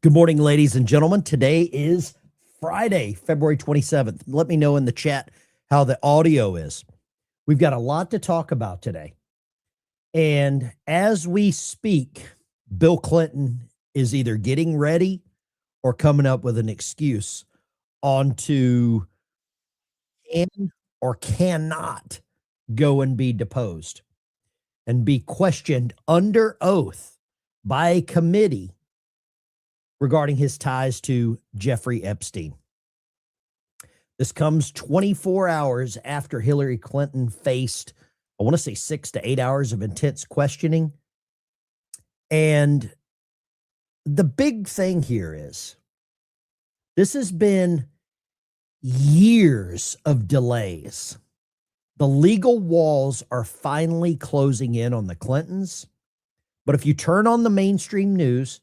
Good morning, ladies and gentlemen. Today is Friday, February 27th. Let me know in the chat how the audio is. We've got a lot to talk about today. And as we speak, Bill Clinton is either getting ready or coming up with an excuse onto can or cannot go and be deposed and be questioned under oath by a committee regarding his ties to Jeffrey Epstein. This comes 24 hours after Hillary Clinton faced, I want to say 6 to 8 hours of intense questioning. And the big thing here is this has been years of delays. The legal walls are finally closing in on the Clintons. But if you turn on the mainstream news,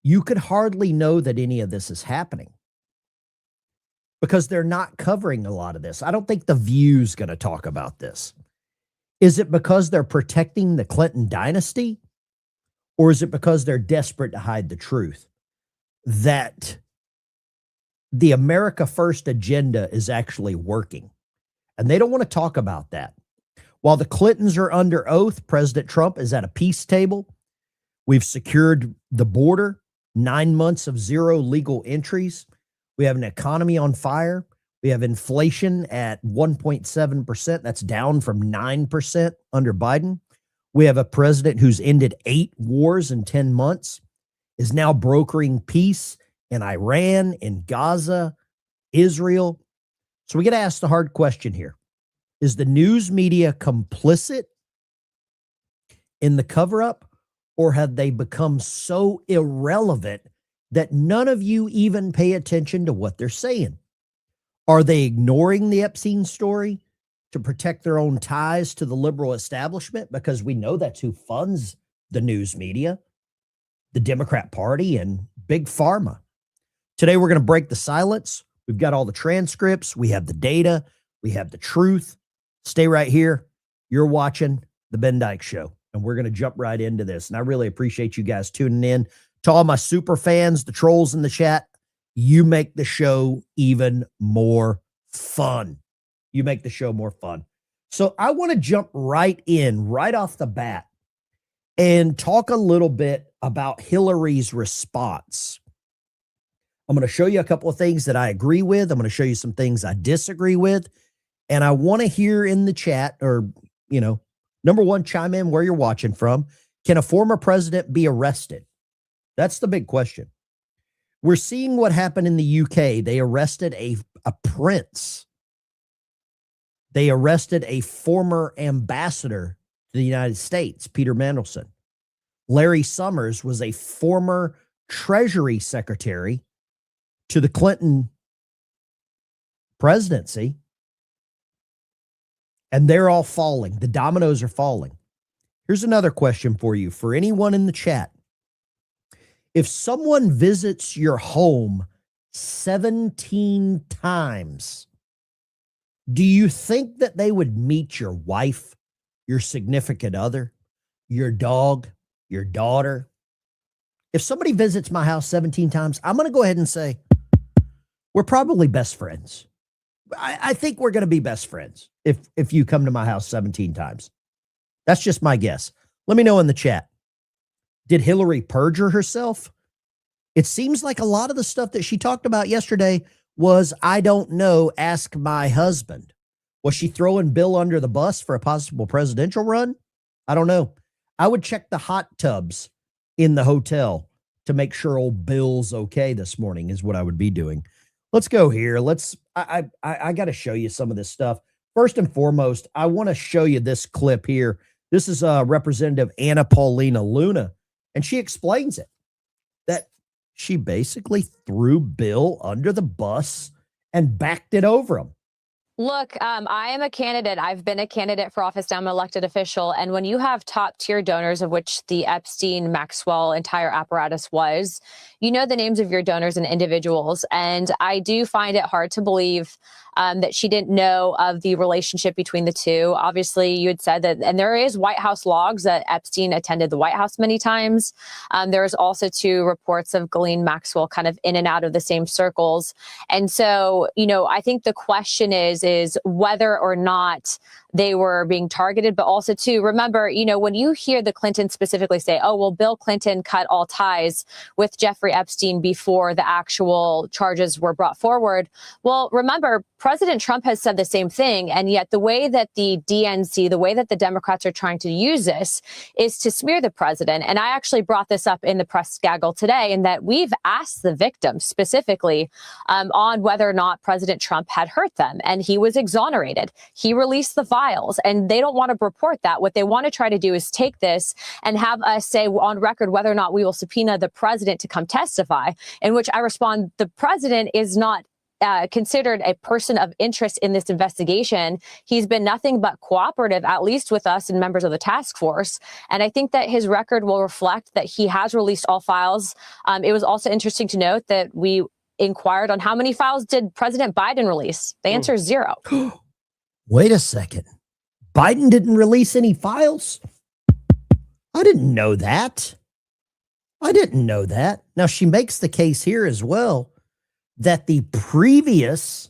you could hardly know that any of this is happening because they're not covering a lot of this. I don't think The View's going to talk about this. Is it because they're protecting the Clinton dynasty, or is it because they're desperate to hide the truth that the America First agenda is actually working? And they don't want to talk about that. While the Clintons are under oath, President Trump is at a peace table. We've secured the border. 9 months of zero legal entries. We have an economy on fire. We have inflation at 1.7%. That's down from 9% under Biden. We have a president who's ended 8 wars in 10 months, is now brokering peace in Iran, in Gaza, Israel. So we got to ask the hard question here. Is the news media complicit in the cover-up? Or have they become so irrelevant that none of you even pay attention to what they're saying? Are they ignoring the Epstein story to protect their own ties to the liberal establishment? Because we know that's who funds the news media, the Democrat Party and Big Pharma. Today, we're going to break the silence. We've got all the transcripts. We have the data. We have the truth. Stay right here. You're watching The Ben Dyke Show. And we're going to jump right into this. And I really appreciate you guys tuning in. To all my super fans, the trolls in the chat, you make the show even more fun. You make the show more fun. So I want to jump right in, right off the bat, and talk a little bit about Hillary's response. I'm going to show you a couple of things that I agree with. I'm going to show you some things I disagree with. And I want to hear in the chat, or, number one, chime in where you're watching from. Can a former president be arrested? That's the big question. We're seeing what happened in the UK. They arrested a prince. They arrested a former ambassador to the United States, Peter Mandelson. Larry Summers was a former Treasury Secretary to the Clinton presidency. And they're all falling. The dominoes are falling. Here's another question for you, for anyone in the chat. If someone visits your home 17 times, do you think that they would meet your wife, your significant other, your dog, your daughter? If somebody visits my house 17 times, I'm going to go ahead and say, we're probably best friends. I think we're going to be best friends if you come to my house 17 times. That's just my guess. Let me know in the chat. Did Hillary perjure herself? It seems like a lot of the stuff that she talked about yesterday was, I don't know, ask my husband. Was she throwing Bill under the bus for a possible presidential run? I don't know. I would check the hot tubs in the hotel to make sure old Bill's okay this morning is what I would be doing. Let's go here. I got to show you some of this stuff. First and foremost, I want to show you this clip here. This is Representative Anna Paulina Luna, and she explains it, that she basically threw Bill under the bus and backed it over him. Look, I am a candidate. I've been a candidate for office. I'm an elected official. And when you have top tier donors, of which the Epstein, Maxwell entire apparatus was, you know the names of your donors and individuals. And I do find it hard to believe that she didn't know of the relationship between the two. Obviously, you had said that, and there is White House logs that Epstein attended the White House many times. There was also two reports of Ghislaine Maxwell kind of in and out of the same circles. And so, I think the question is whether or not they were being targeted, but also to remember, when you hear the Clintons specifically say, oh, well, Bill Clinton cut all ties with Jeffrey Epstein before the actual charges were brought forward. Well, remember, President Trump has said the same thing. And yet the way that the DNC, the way that the Democrats are trying to use this is to smear the president. And I actually brought this up in the press gaggle today, in that we've asked the victims specifically on whether or not President Trump had hurt them. And he was exonerated. He released the files, and they don't want to report that. What they want to try to do is take this and have us say on record whether or not we will subpoena the president to come testify, in which I respond, the president is not considered a person of interest in this investigation. He's been nothing but cooperative, at least with us and members of the task force. And I think that his record will reflect that he has released all files. It was also interesting to note that we inquired on how many files did President Biden release. The answer is 0. Wait a second. Biden didn't release any files? I didn't know that. Now, she makes the case here as well that the previous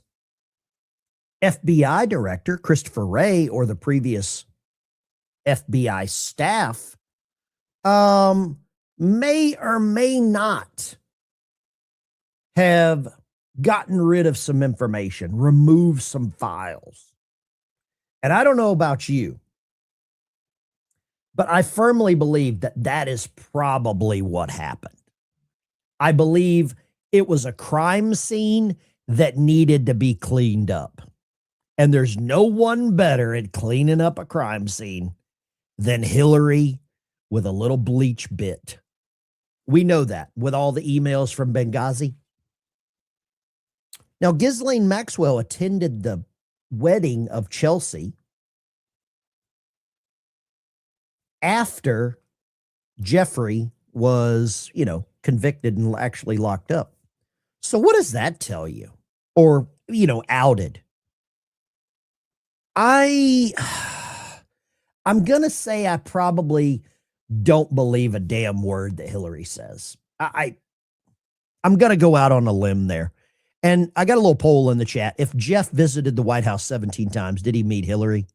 FBI director, Christopher Wray, or the previous FBI staff, may or may not have gotten rid of some information, removed some files. And I don't know about you, but I firmly believe that that is probably what happened. I believe it was a crime scene that needed to be cleaned up. And there's no one better at cleaning up a crime scene than Hillary with a little bleach bit. We know that with all the emails from Benghazi. Now, Ghislaine Maxwell attended the wedding of Chelsea after Jeffrey was, convicted and actually locked up. So what does that tell you? Or, outed? I'm going to say I probably don't believe a damn word that Hillary says. I'm going to go out on a limb there. And I got a little poll in the chat. If Jeff visited the White House 17 times, did he meet Hillary?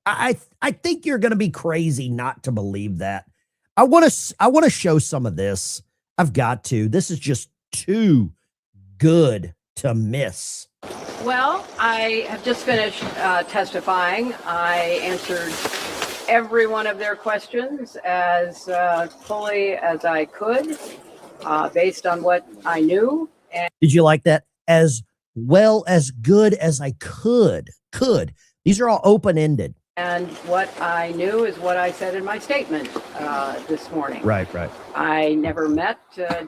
I think you're going to be crazy not to believe that. I want to show some of this. I've got to. This is just too good to miss. Well, I have just finished testifying. I answered every one of their questions as fully as I could, based on what I knew. And did you like that? As well as good as I could. These are all open-ended. And what I knew is what I said in my statement this morning. Right. I never met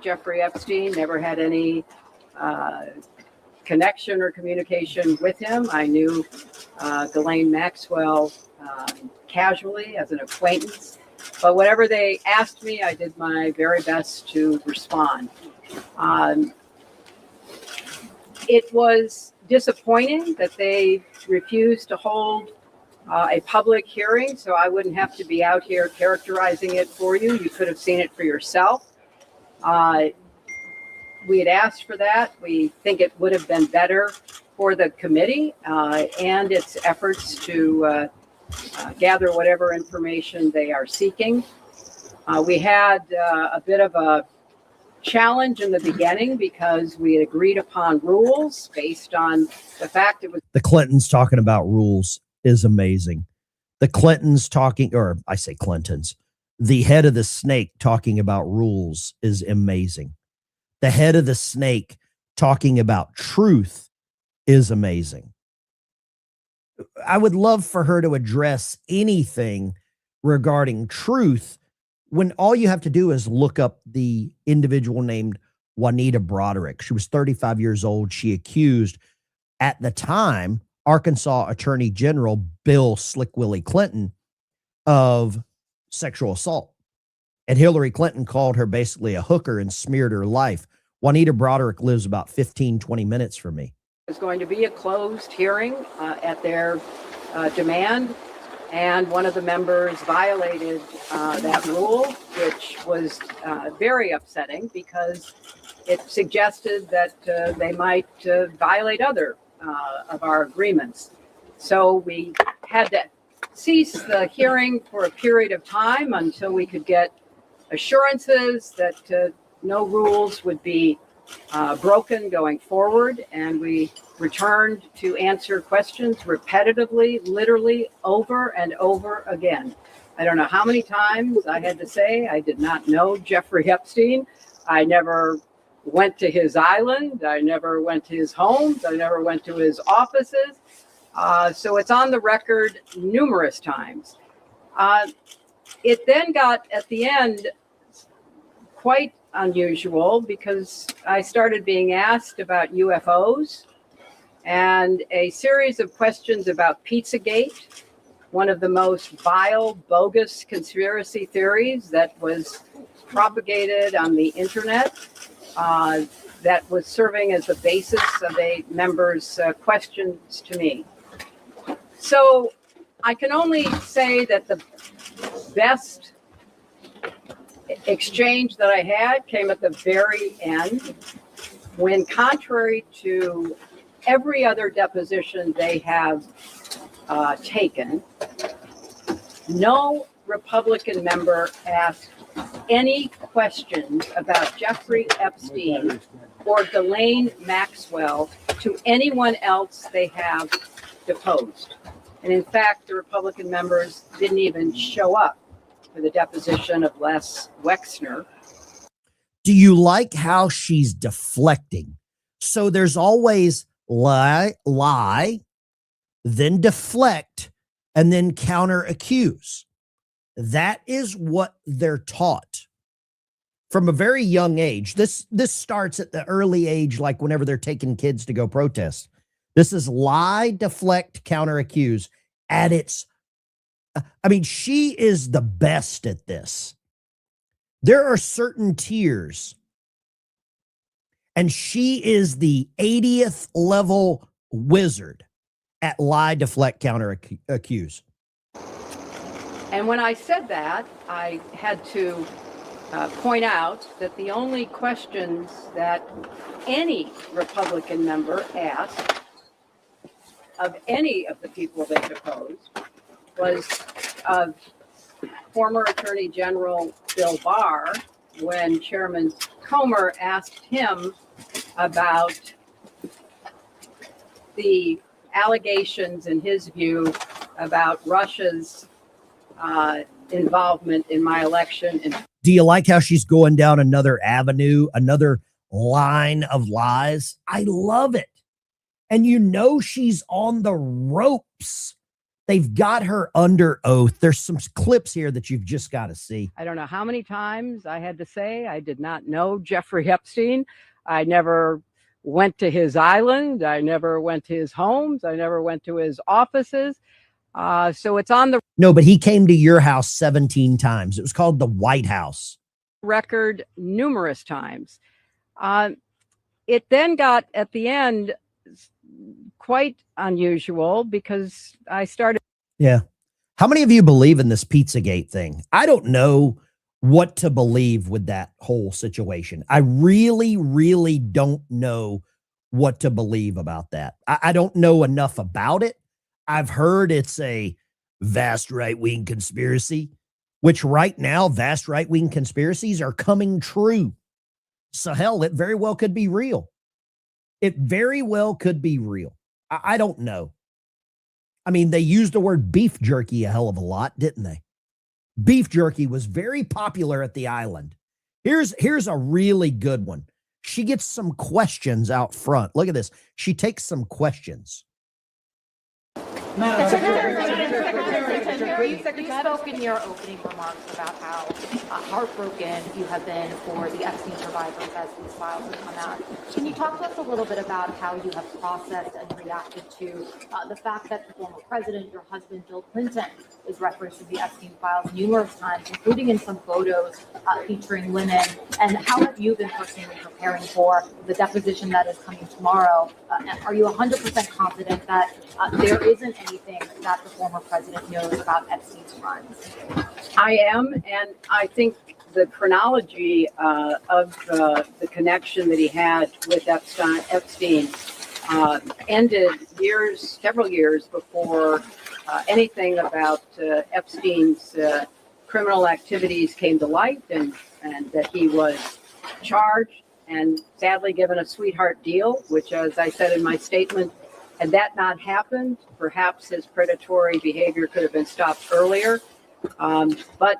Jeffrey Epstein, never had any connection or communication with him. I knew Ghislaine Maxwell casually as an acquaintance. But whatever they asked me, I did my very best to respond. It was disappointing that they refused to hold a public hearing, so I wouldn't have to be out here characterizing it for you. You could have seen it for yourself. We had asked for that. We think it would have been better for the committee and its efforts to gather whatever information they are seeking. We had a bit of a challenge in the beginning because we had agreed upon rules based on the fact it was the Clintons talking about rules is amazing. The Clintons talking, or I say Clintons, the head of the snake talking about rules is amazing. The head of the snake talking about truth is amazing. I would love for her to address anything regarding truth when all you have to do is look up the individual named Juanita Broderick. She was 35 years old. She accused, at the time, Arkansas Attorney General Bill Slick Willie Clinton of sexual assault. And Hillary Clinton called her basically a hooker and smeared her life. Juanita Broderick lives about 15, 20 minutes from me. There's going to be a closed hearing at their demand, and one of the members violated that rule, which was very upsetting because it suggested that they might violate other of our agreements. So we had to cease the hearing for a period of time until we could get assurances that no rules would be broken going forward. And we returned to answer questions repetitively, literally over and over again. I don't know how many times I had to say I did not know Jeffrey Epstein. I never went to his island. I never went to his homes. I never went to his offices. So it's on the record numerous times. It then got, at the end, quite unusual because I started being asked about UFOs and a series of questions about Pizzagate, one of the most vile, bogus conspiracy theories that was propagated on the internet, that was serving as the basis of a member's questions to me. So I can only say that the best exchange that I had came at the very end, when, contrary to every other deposition they have taken, no Republican member asked any questions about Jeffrey Epstein or Ghislaine Maxwell to anyone else they have deposed. And in fact, the Republican members didn't even show up for the deposition of Les Wexner. Do you like how she's deflecting? So there's always lie, then deflect, and then counter accuse. That is what they're taught from a very young age. This starts at the early age, like whenever they're taking kids to go protest. This is lie, deflect, counter accuse at its, I mean, she is the best at this. There are certain tiers, and she is the 80th level wizard at lie, deflect, counter accuse. And when I said that, I had to point out that the only questions that any Republican member asked of any of the people they deposed was of former Attorney General Bill Barr, when Chairman Comer asked him about the allegations, in his view, about Russia's involvement in my election. Do you like how she's going down another avenue, another line of lies? I love it. And you know she's on the ropes. They've got her under oath. There's some clips here that you've just got to see. I don't know how many times I had to say I did not know Jeffrey Epstein. I never went to his island. I never went to his homes. I never went to his offices. So it's on the No, but he came to your house 17 times. It was called the White House. Record numerous times. It then got, at the end, quite unusual because I started. Yeah. How many of you believe in this Pizzagate thing? I don't know what to believe with that whole situation. I really, really don't know what to believe about that. I don't know enough about it. I've heard it's a vast right-wing conspiracy, which right now, vast right-wing conspiracies are coming true. So hell, it very well could be real. It very well could be real. I don't know. I mean, they used the word beef jerky a hell of a lot, didn't they? Beef jerky was very popular at the island. Here's a really good one. She gets some questions out front. Look at this. She takes some questions. Secretary, you spoke in your opening remarks about how heartbroken you have been for the Epstein survivors as these files have come out. Can you talk to us a little bit about how you have processed and reacted to the fact that the former president, your husband, Bill Clinton, is referenced in the Epstein files numerous times, including in some photos featuring women? And how have you been personally preparing for the deposition that is coming tomorrow? Are you 100% confident that there isn't anything that the former president knows about Epstein's runs? I am, and I think the chronology of the connection that he had with Epstein ended several years before anything about Epstein's criminal activities came to light, and that he was charged and sadly given a sweetheart deal, which, as I said in my statement, had that not happened, perhaps his predatory behavior could have been stopped earlier. But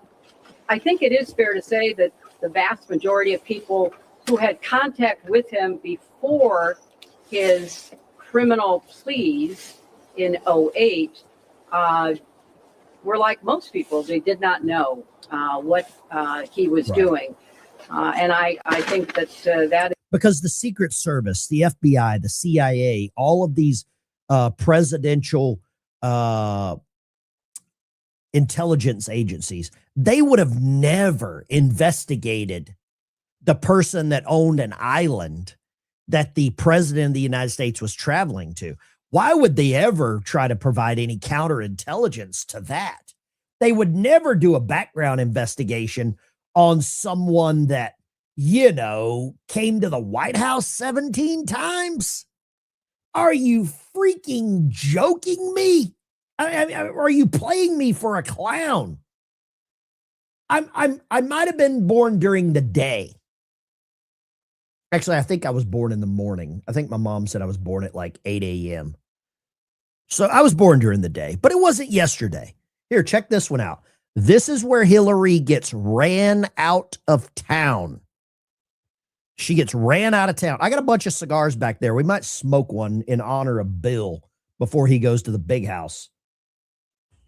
I think it is fair to say that the vast majority of people who had contact with him before his criminal pleas in 2008 were like most people. They did not know what he was doing. And I think that that because the Secret Service, the FBI, the CIA, all of these presidential intelligence agencies, they would have never investigated the person that owned an island that the president of the United States was traveling to. Why would they ever try to provide any counterintelligence to that? They would never do a background investigation on someone that, you know, came to the White House 17 times. Are you freaking joking me? Are you playing me for a clown? I might have been born during the day. Actually, I think I was born in the morning. I think my mom said I was born at like 8 a.m. So I was born during the day, but it wasn't yesterday. Here, check this one out. This is where Hillary gets ran out of town. She gets ran out of town. I got a bunch of cigars back there. We might smoke one in honor of Bill before he goes to the big house.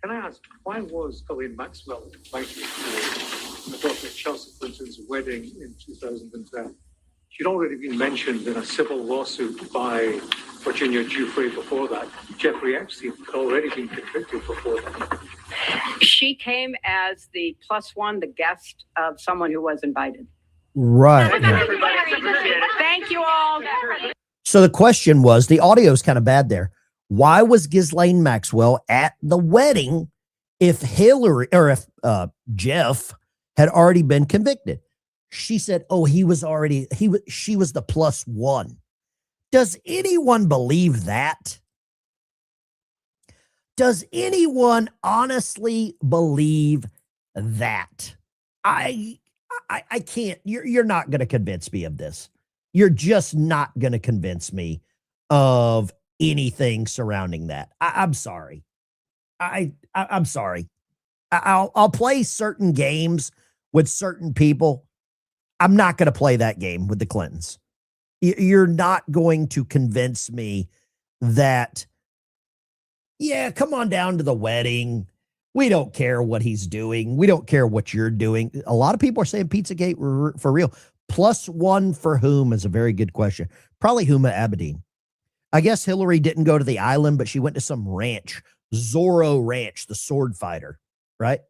Can I ask, why was Ghislaine Maxwell invited to the daughter of Chelsea Clinton's wedding in 2010? She'd already been mentioned in a civil lawsuit by Virginia Giuffre before that. Jeffrey Epstein had already been convicted before that. she came as the plus one, the guest of someone who was invited. Right. Thank you all. So the question was, the audio is kind of bad there. Why was Ghislaine Maxwell at the wedding if Hillary or if Jeff had already been convicted? She said, oh, she was the plus one. Does anyone believe that? Does anyone honestly believe that? I can't. You're not going to convince me of this. You're just not going to convince me of anything surrounding that. I'm sorry. I'm sorry. I'll play certain games with certain people. I'm not going to play that game with the Clintons. You're not going to convince me that, yeah, come on down to the wedding. We don't care what he's doing. We don't care what you're doing. A lot of people are saying Pizzagate for real. Plus one for whom is a very good question. Probably Huma Abedin. I guess Hillary didn't go to the island, but she went to some ranch, Zorro Ranch, the sword fighter, right?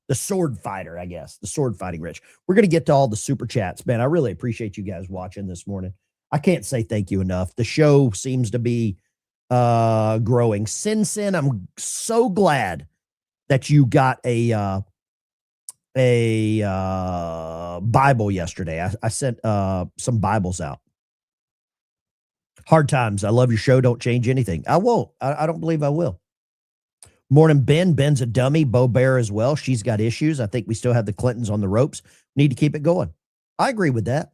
The sword fighter, I guess, the sword fighting ranch. We're going to get to all the super chats, man. I really appreciate you guys watching this morning. I can't say thank you enough. The show seems to be growing. Sin, I'm so glad that you got a Bible yesterday. I sent some Bibles out. Hard times. I love your show. Don't change anything. I won't. I don't believe I will. Morning, Ben. Ben's a dummy. Bo Bear as well. She's got issues. I think we still have the Clintons on the ropes. Need to keep it going. I agree with that.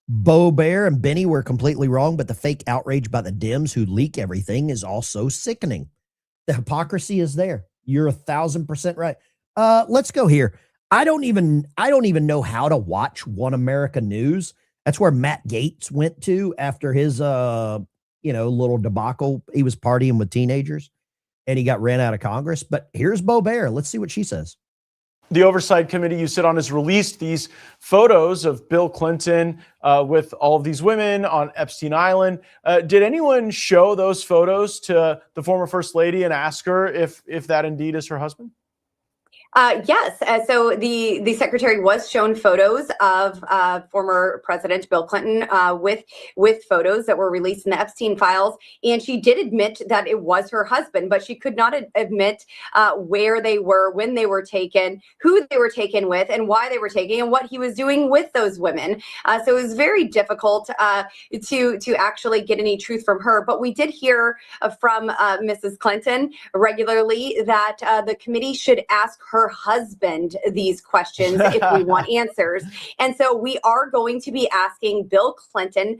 Bo Bear and Benny were completely wrong, but the fake outrage by the Dems who leak everything is also sickening. The hypocrisy is there. You're 1,000% right. Let's go here. I don't even know how to watch One America News. That's where Matt Gaetz went to after his little debacle. He was partying with teenagers. and he got ran out of Congress. But here's Boebert. Let's see what she says. The Oversight Committee you sit on has released these photos of Bill Clinton with all of these women on Epstein Island. Did anyone show those photos to the former First Lady and ask her if that indeed is her husband? Yes. So the secretary was shown photos of former President Bill Clinton with photos that were released in the Epstein files. And she did admit that it was her husband, but she could not admit where they were, when they were taken, who they were taken with, and why they were taken, and what he was doing with those women. So it was very difficult to actually get any truth from her. But we did hear from Mrs. Clinton regularly that the committee should ask her husband these questions if we want answers. And so we are going to be asking Bill Clinton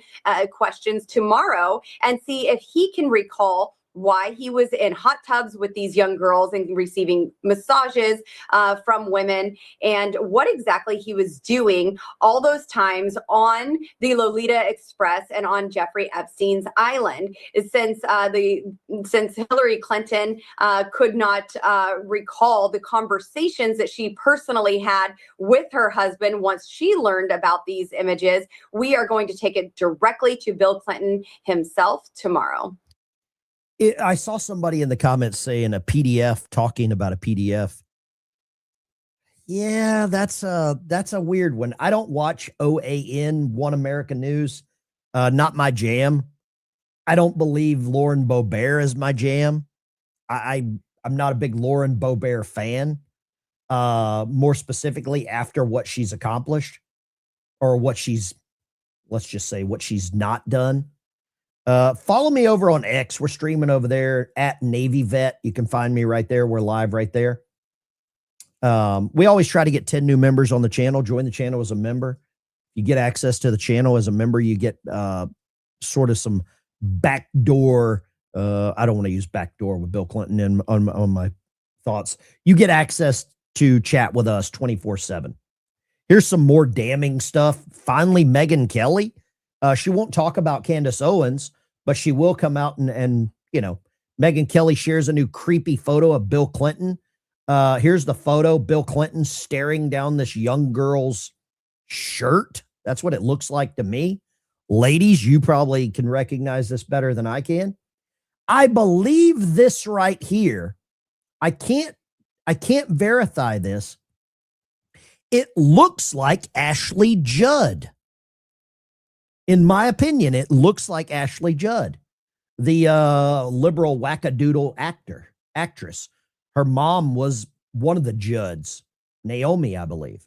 questions tomorrow and see if he can recall why he was in hot tubs with these young girls and receiving massages from women, and what exactly he was doing all those times on the Lolita Express and on Jeffrey Epstein's island. Since Hillary Clinton could not recall the conversations that she personally had with her husband once she learned about these images, we are going to take it directly to Bill Clinton himself tomorrow. I saw somebody in the comments saying a PDF, talking about a PDF. Yeah, that's a weird one. I don't watch OAN, One American News. Not my jam. I don't believe Lauren Boebert is my jam. I'm not a big Lauren Boebert fan. More specifically, after what she's accomplished, or what she's, let's just say, what she's not done. Follow me over on X. We're streaming over there at Navy Vet. You can find me right there. We're live right there. We always try to get 10 new members on the channel. Join the channel as a member. You get access to the channel as a member. You get sort of some backdoor. I don't want to use backdoor with Bill Clinton on my thoughts. You get access to chat with us 24/7. Here's some more damning stuff. Finally, Megyn Kelly. She won't talk about Candace Owens, but she will come out and you know, Megyn Kelly shares a new creepy photo of Bill Clinton. Here's the photo, Bill Clinton staring down this young girl's shirt. That's what it looks like to me. Ladies, you probably can recognize this better than I can. I believe this right here. I can't verify this. It looks like Ashley Judd. In my opinion, it looks like Ashley Judd, the liberal wackadoodle actress. Her mom was one of the Judds, Naomi, I believe.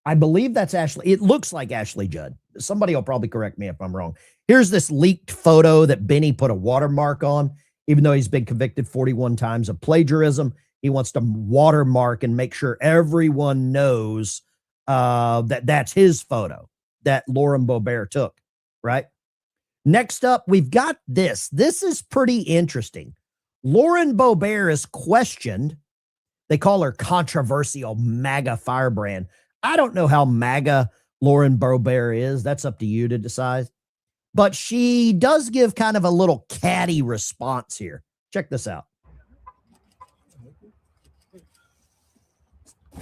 I believe that's Ashley. It looks like Ashley Judd. Somebody will probably correct me if I'm wrong. Here's this leaked photo that Benny put a watermark on, even though he's been convicted 41 times of plagiarism. He wants to watermark and make sure everyone knows that that's his photo that Lauren Boebert took, right? Next up, we've got this. This is pretty interesting. Lauren Boebert is questioned. They call her controversial MAGA firebrand. I don't know how MAGA Lauren Boebert is. That's up to you to decide. But she does give kind of a little catty response here. Check this out.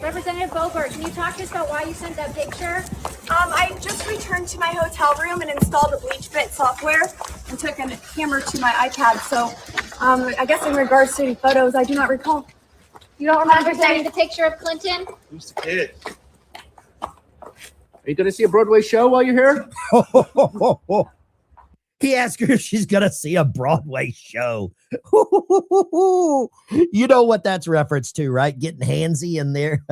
Representative Boebert, can you talk to us about why you sent that picture? I just returned to my hotel room and installed the BleachBit software and took a camera to my iPad. So I guess in regards to photos, I do not recall. You don't remember sending the picture of Clinton? Who's the kid? Are you going to see a Broadway show while you're here? He asked her if she's going to see a Broadway show. You know what that's reference to, right? Getting handsy in there.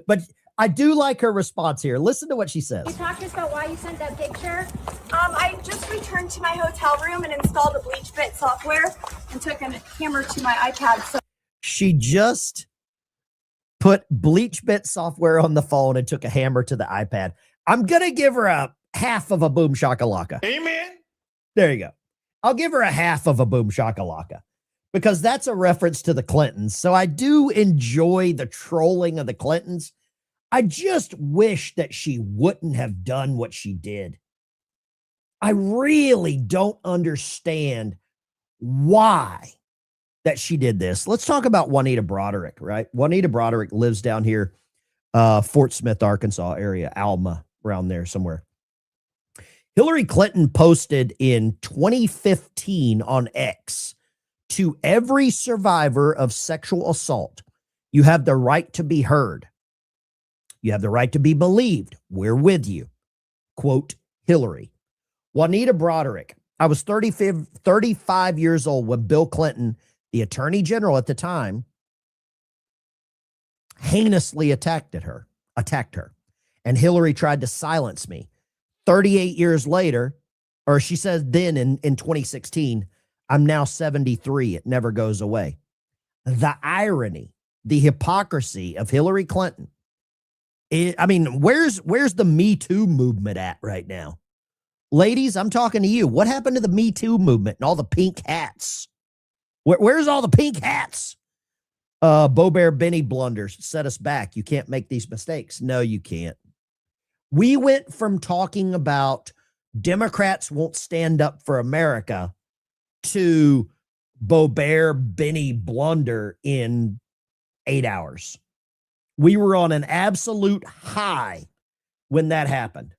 But I do like her response here. Listen to what she says. Can you talk to us about why you sent that picture? I just returned to my hotel room and installed the BleachBit software and took a camera to my iPad. So she just put BleachBit software on the phone and took a hammer to the iPad. I'm going to give her a half of a boom shakalaka. Amen. There you go. I'll give her a half of a boom shakalaka because that's a reference to the Clintons. So I do enjoy the trolling of the Clintons. I just wish that she wouldn't have done what she did. I really don't understand why that she did this. Let's talk about Juanita Broderick, right? Juanita Broderick lives down here, Fort Smith, Arkansas area, Alma, around there somewhere. Hillary Clinton posted in 2015 on X, to every survivor of sexual assault, you have the right to be heard. You have the right to be believed. We're with you. Quote, Hillary. Juanita Broderick. I was 35 years old when Bill Clinton, the attorney general at the time, heinously attacked her. And Hillary tried to silence me. 38 years later, or she said then in 2016, I'm now 73. It never goes away. The irony, the hypocrisy of Hillary Clinton. Where's the Me Too movement at right now? Ladies, I'm talking to you. What happened to the Me Too movement and all the pink hats? Where's all the pink hats? Bo Bear Benny blunders set us back. You can't make these mistakes. No, you can't. We went from talking about Democrats won't stand up for America to Bo Bear Benny blunder in 8 hours. We were on an absolute high when that happened.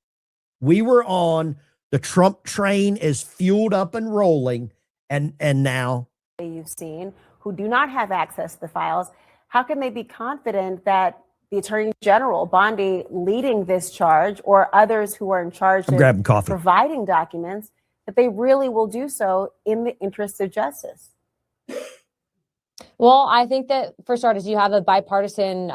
We were on the Trump train is fueled up and rolling, and now you've seen who do not have access to the files. How can they be confident that the Attorney General, Bondi, leading this charge, or others who are in charge of providing documents, that they really will do so in the interest of justice? Well, I think that for starters, you have a bipartisan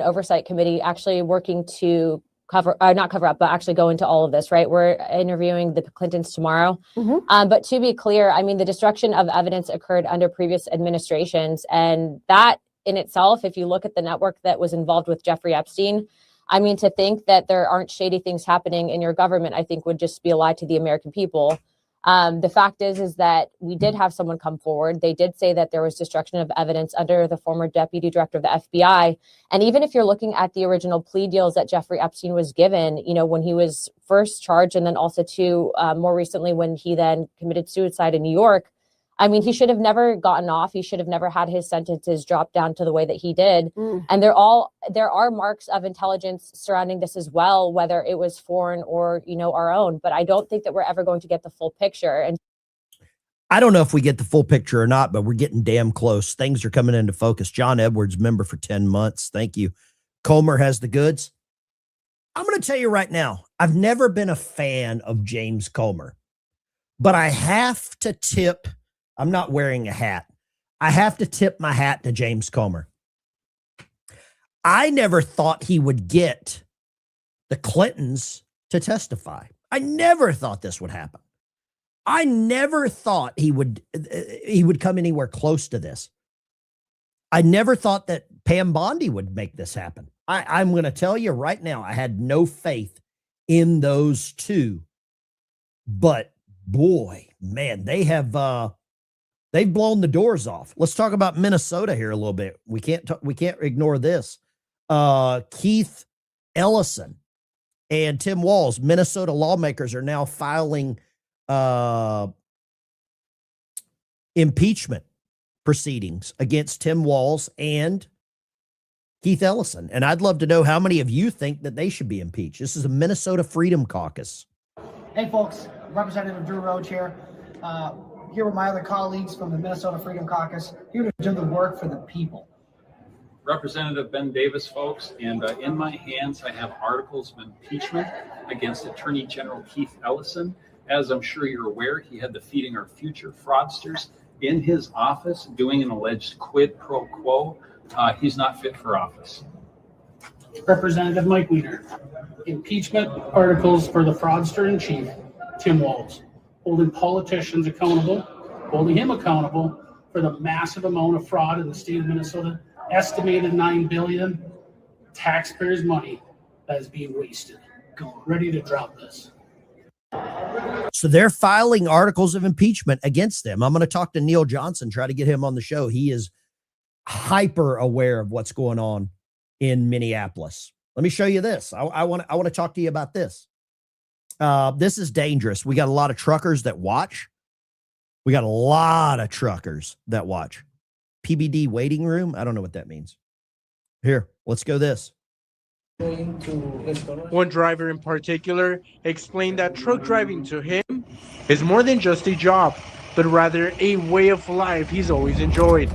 oversight committee actually working to not cover up, but actually go into all of this, right? We're interviewing the Clintons tomorrow. But to be clear, the destruction of evidence occurred under previous administrations. And that in itself, if you look at the network that was involved with Jeffrey Epstein, to think that there aren't shady things happening in your government, I think would just be a lie to the American people. The fact is that we did have someone come forward. They did say that there was destruction of evidence under the former deputy director of the FBI. And even if you're looking at the original plea deals that Jeffrey Epstein was given, when he was first charged, and then also more recently when he then committed suicide in New York, he should have never gotten off. He should have never had his sentences dropped down to the way that he did. And there are marks of intelligence surrounding this as well, whether it was foreign or, our own. But I don't think that we're ever going to get the full picture. And I don't know if we get the full picture or not, but we're getting damn close. Things are coming into focus. John Edwards, member for 10 months. Thank you. Comer has the goods. I'm going to tell you right now, I've never been a fan of James Comer, but I have to tip. I'm not wearing a hat. I have to tip my hat to James Comer. I never thought he would get the Clintons to testify. I never thought this would happen. I never thought he would come anywhere close to this. I never thought that Pam Bondi would make this happen. I'm going to tell you right now, I had no faith in those two. But boy, man, they've blown the doors off. Let's talk about Minnesota here a little bit. We can't ignore this. Keith Ellison and Tim Walz, Minnesota lawmakers, are now filing impeachment proceedings against Tim Walz and Keith Ellison. And I'd love to know how many of you think that they should be impeached. This is a Minnesota Freedom Caucus. Hey, folks, Representative Drew Roach here. Here with my other colleagues from the Minnesota Freedom Caucus, here to do the work for the people. Representative Ben Davis, folks, and in my hands I have articles of impeachment against Attorney General Keith Ellison. As I'm sure you're aware, he had the Feeding Our Future fraudsters in his office doing an alleged quid pro quo. He's not fit for office. Representative Mike Weiner, impeachment articles for the fraudster in chief, Tim Walz, holding politicians accountable, holding him accountable for the massive amount of fraud in the state of Minnesota, estimated $9 billion taxpayers' money that is being wasted. Ready to drop this. So they're filing articles of impeachment against them. I'm going to talk to Neil Johnson, try to get him on the show. He is hyper aware of what's going on in Minneapolis. Let me show you this. I want to talk to you about this. This is dangerous. We got a lot of truckers that watch. We got a lot of truckers that watch. PBD waiting room. I don't know what that means. Here, let's go this. One driver in particular explained that truck driving to him is more than just a job, but rather a way of life he's always enjoyed.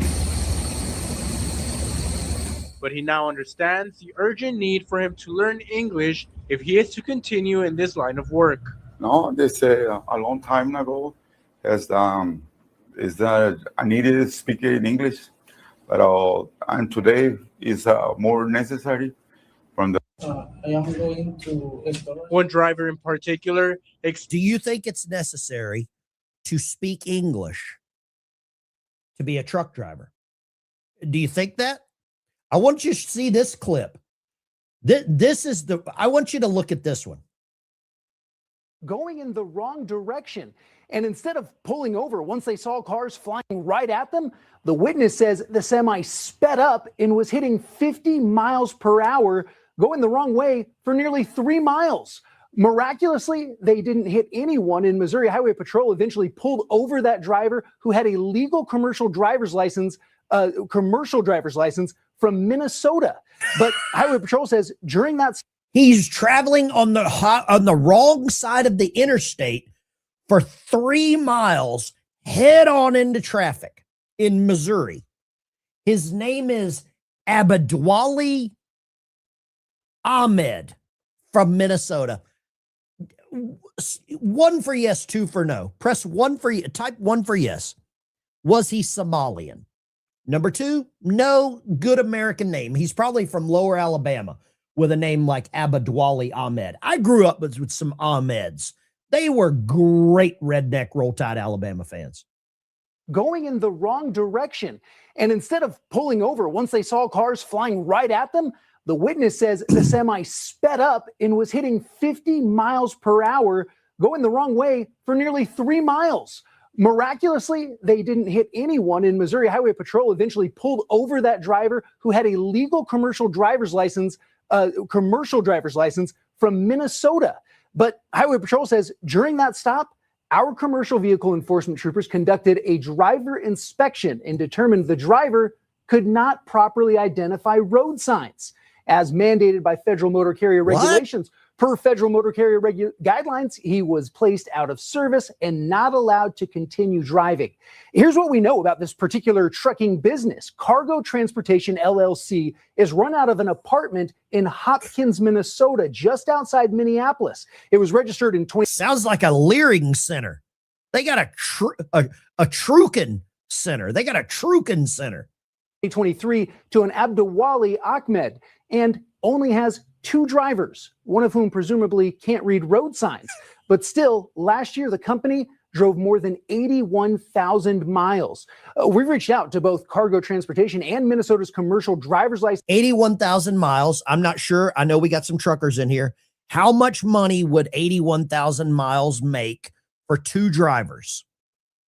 But he now understands the urgent need for him to learn English if he is to continue in this line of work. No, they say a long time ago is that I needed to speak in English, but and today is more necessary from the. I am going to one driver in particular. Do you think it's necessary to speak English to be a truck driver? Do you think that? I want you to see this clip. This is I want you to look at this one. Going in the wrong direction. And instead of pulling over once they saw cars flying right at them, the witness says the semi sped up and was hitting 50 miles per hour, going the wrong way for nearly 3 miles. Miraculously, they didn't hit anyone, and Missouri Highway Patrol eventually pulled over that driver who had a legal commercial driver's license from Minnesota. But Highway Patrol says during that he's traveling on the wrong side of the interstate for 3 miles head on into traffic in Missouri. His name is Abdwali Ahmed from Minnesota. 1 for yes, 2 for no. Press 1 for type 1 for yes. Was he Somalian? Number 2, no, good American name. He's probably from Lower Alabama with a name like Abdwali Ahmed. I grew up with some Ahmeds. They were great redneck Roll Tide Alabama fans. Going in the wrong direction. And instead of pulling over once they saw cars flying right at them, the witness says the semi sped up and was hitting 50 miles per hour, going the wrong way for nearly 3 miles. Miraculously, they didn't hit anyone, and Missouri Highway Patrol eventually pulled over that driver who had a legal commercial driver's license from Minnesota. But Highway Patrol says during that stop, our commercial vehicle enforcement troopers conducted a driver inspection and determined the driver could not properly identify road signs as mandated by federal motor carrier regulations. Per federal motor carrier guidelines, he was placed out of service and not allowed to continue driving. Here's what we know about this particular trucking business. Cargo Transportation LLC is run out of an apartment in Hopkins, Minnesota, just outside Minneapolis. It was registered in 20. Sounds like a Leering center. They got a Trukin center. They got a Trukin center. 2023 to an Abdwali Ahmed, and only has 2 drivers, one of whom presumably can't read road signs. But still, last year, the company drove more than 81,000 miles. We've reached out to both Cargo Transportation and Minnesota's commercial driver's license. 81,000 miles. I'm not sure. I know we got some truckers in here. How much money would 81,000 miles make for 2 drivers?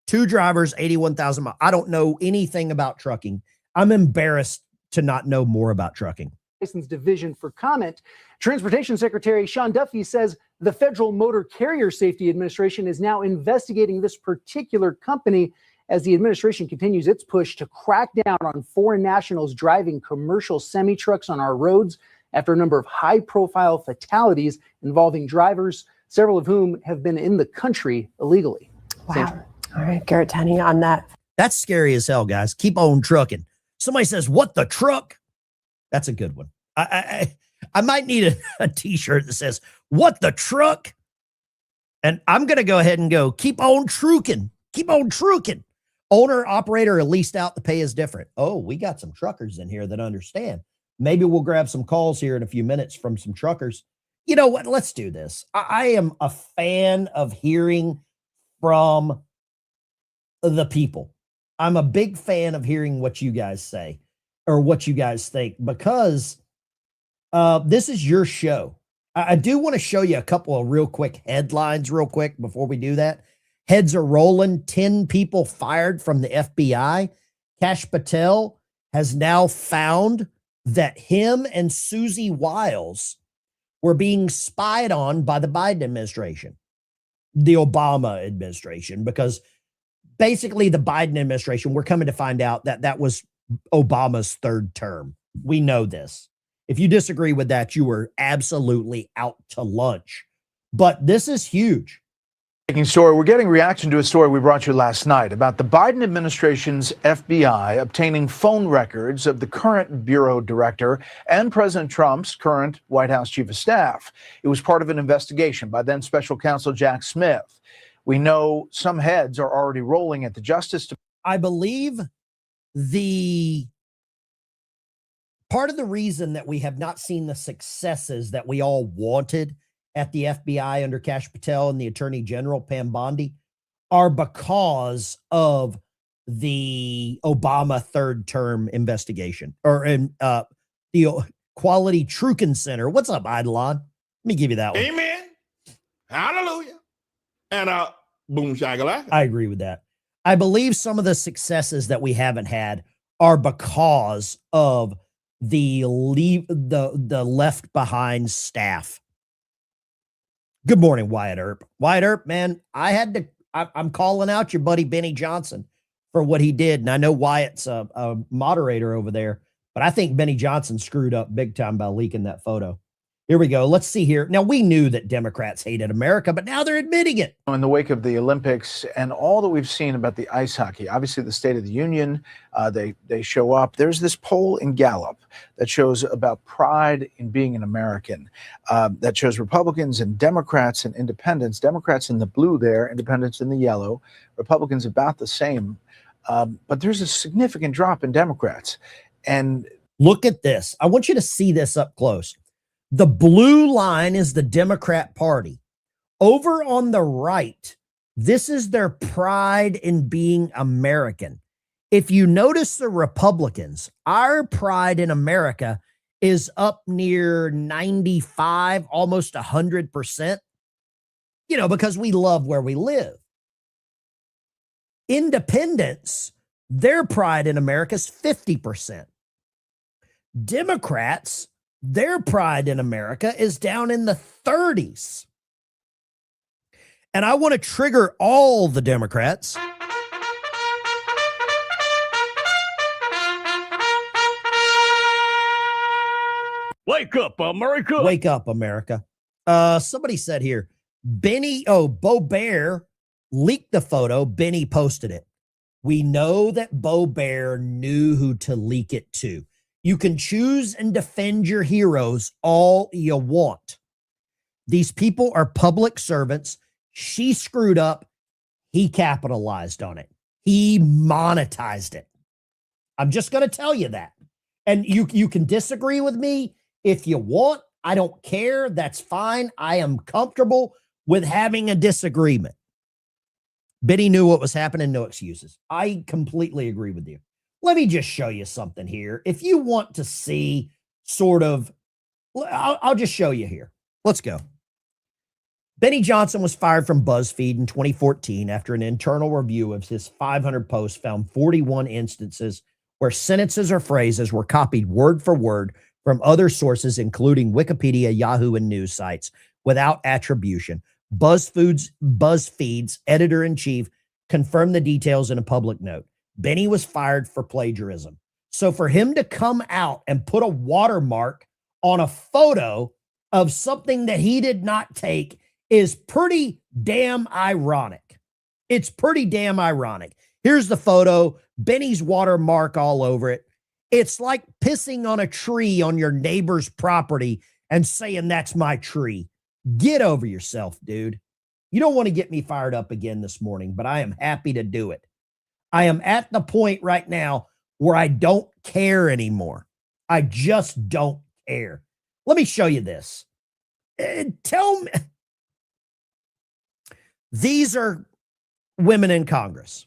2 drivers, 81,000 miles. I don't know anything about trucking. I'm embarrassed to not know more about trucking. License Division for comment. Transportation Secretary Sean Duffy says the Federal Motor Carrier Safety Administration is now investigating this particular company as the administration continues its push to crack down on foreign nationals driving commercial semi-trucks on our roads after a number of high-profile fatalities involving drivers, several of whom have been in the country illegally. Wow. Sandra. All right, Garrett Tenney on that. That's scary as hell, guys. Keep on trucking. Somebody says, "What the truck?" That's a good one. I might need a t-shirt that says, "What the truck?" And I'm going to go ahead and go, keep on trucking. Keep on trucking. Owner, operator, or leased out, the pay is different. Oh, we got some truckers in here that understand. Maybe we'll grab some calls here in a few minutes from some truckers. You know what? Let's do this. I am a fan of hearing from the people. I'm a big fan of hearing what you guys say or what you guys think, because this is your show. I do want to show you a couple of real quick headlines real quick before we do that. Heads are rolling. 10 people fired from the FBI. Kash Patel has now found that him and Susie Wiles were being spied on by the Biden administration, the Obama administration, because basically the Biden administration, we're coming to find out that that was Obama's third term. We know this. If you disagree with that, you were absolutely out to lunch. But this is huge. Story. We're getting reaction to a story we brought you last night about the Biden administration's FBI obtaining phone records of the current bureau director and President Trump's current White House chief of staff. It was part of an investigation by then special counsel Jack Smith. We know some heads are already rolling at the Justice Department. I believe the part of the reason that we have not seen the successes that we all wanted at the FBI under Kash Patel and the Attorney General, Pam Bondi, are because of the Obama third term investigation or in the Quality Trukin Center. What's up, Eidolon? Let me give you that one. Amen. Hallelujah. And boom shagalaka. I agree with that. I believe some of the successes that we haven't had are because of the left behind staff. Good morning, Wyatt Earp. Wyatt Earp, man, I'm calling out your buddy Benny Johnson for what he did. And I know Wyatt's a moderator over there, but I think Benny Johnson screwed up big time by leaking that photo. Here we go. Let's see here. Now, we knew that Democrats hated America, but now they're admitting it. In the wake of the Olympics and all that we've seen about the ice hockey, obviously the State of the Union, they show up. There's this poll in Gallup that shows about pride in being an American, that shows Republicans and Democrats and independents, Democrats in the blue there, independents in the yellow, Republicans about the same. But there's a significant drop in Democrats. And look at this. I want you to see this up close. The blue line is the Democrat Party. Over on the right, this is their pride in being American. If you notice the Republicans, our pride in America is up near 95, almost 100%, because we love where we live. Independents, their pride in America is 50%. Democrats, their pride in America is down in the 30s. And I want to trigger all the Democrats. Wake up, America. Wake up, America. Somebody said here, Bo Bear leaked the photo. Benny posted it. We know that Bo Bear knew who to leak it to. You can choose and defend your heroes all you want. These people are public servants. She screwed up. He capitalized on it. He monetized it. I'm just going to tell you that. And you can disagree with me if you want. I don't care. That's fine. I am comfortable with having a disagreement. Benny knew what was happening. No excuses. I completely agree with you. Let me just show you something here. If you want to see sort of, I'll just show you here. Let's go. Benny Johnson was fired from BuzzFeed in 2014 after an internal review of his 500 posts found 41 instances where sentences or phrases were copied word for word from other sources, including Wikipedia, Yahoo, and news sites, without attribution. BuzzFeed's editor-in-chief confirmed the details in a public note. Benny was fired for plagiarism. So for him to come out and put a watermark on a photo of something that he did not take is pretty damn ironic. It's pretty damn ironic. Here's the photo. Benny's watermark all over it. It's like pissing on a tree on your neighbor's property and saying, that's my tree. Get over yourself, dude. You don't want to get me fired up again this morning, but I am happy to do it. I am at the point right now where I don't care anymore. I just don't care. Let me show you this. Tell me. These are women in Congress.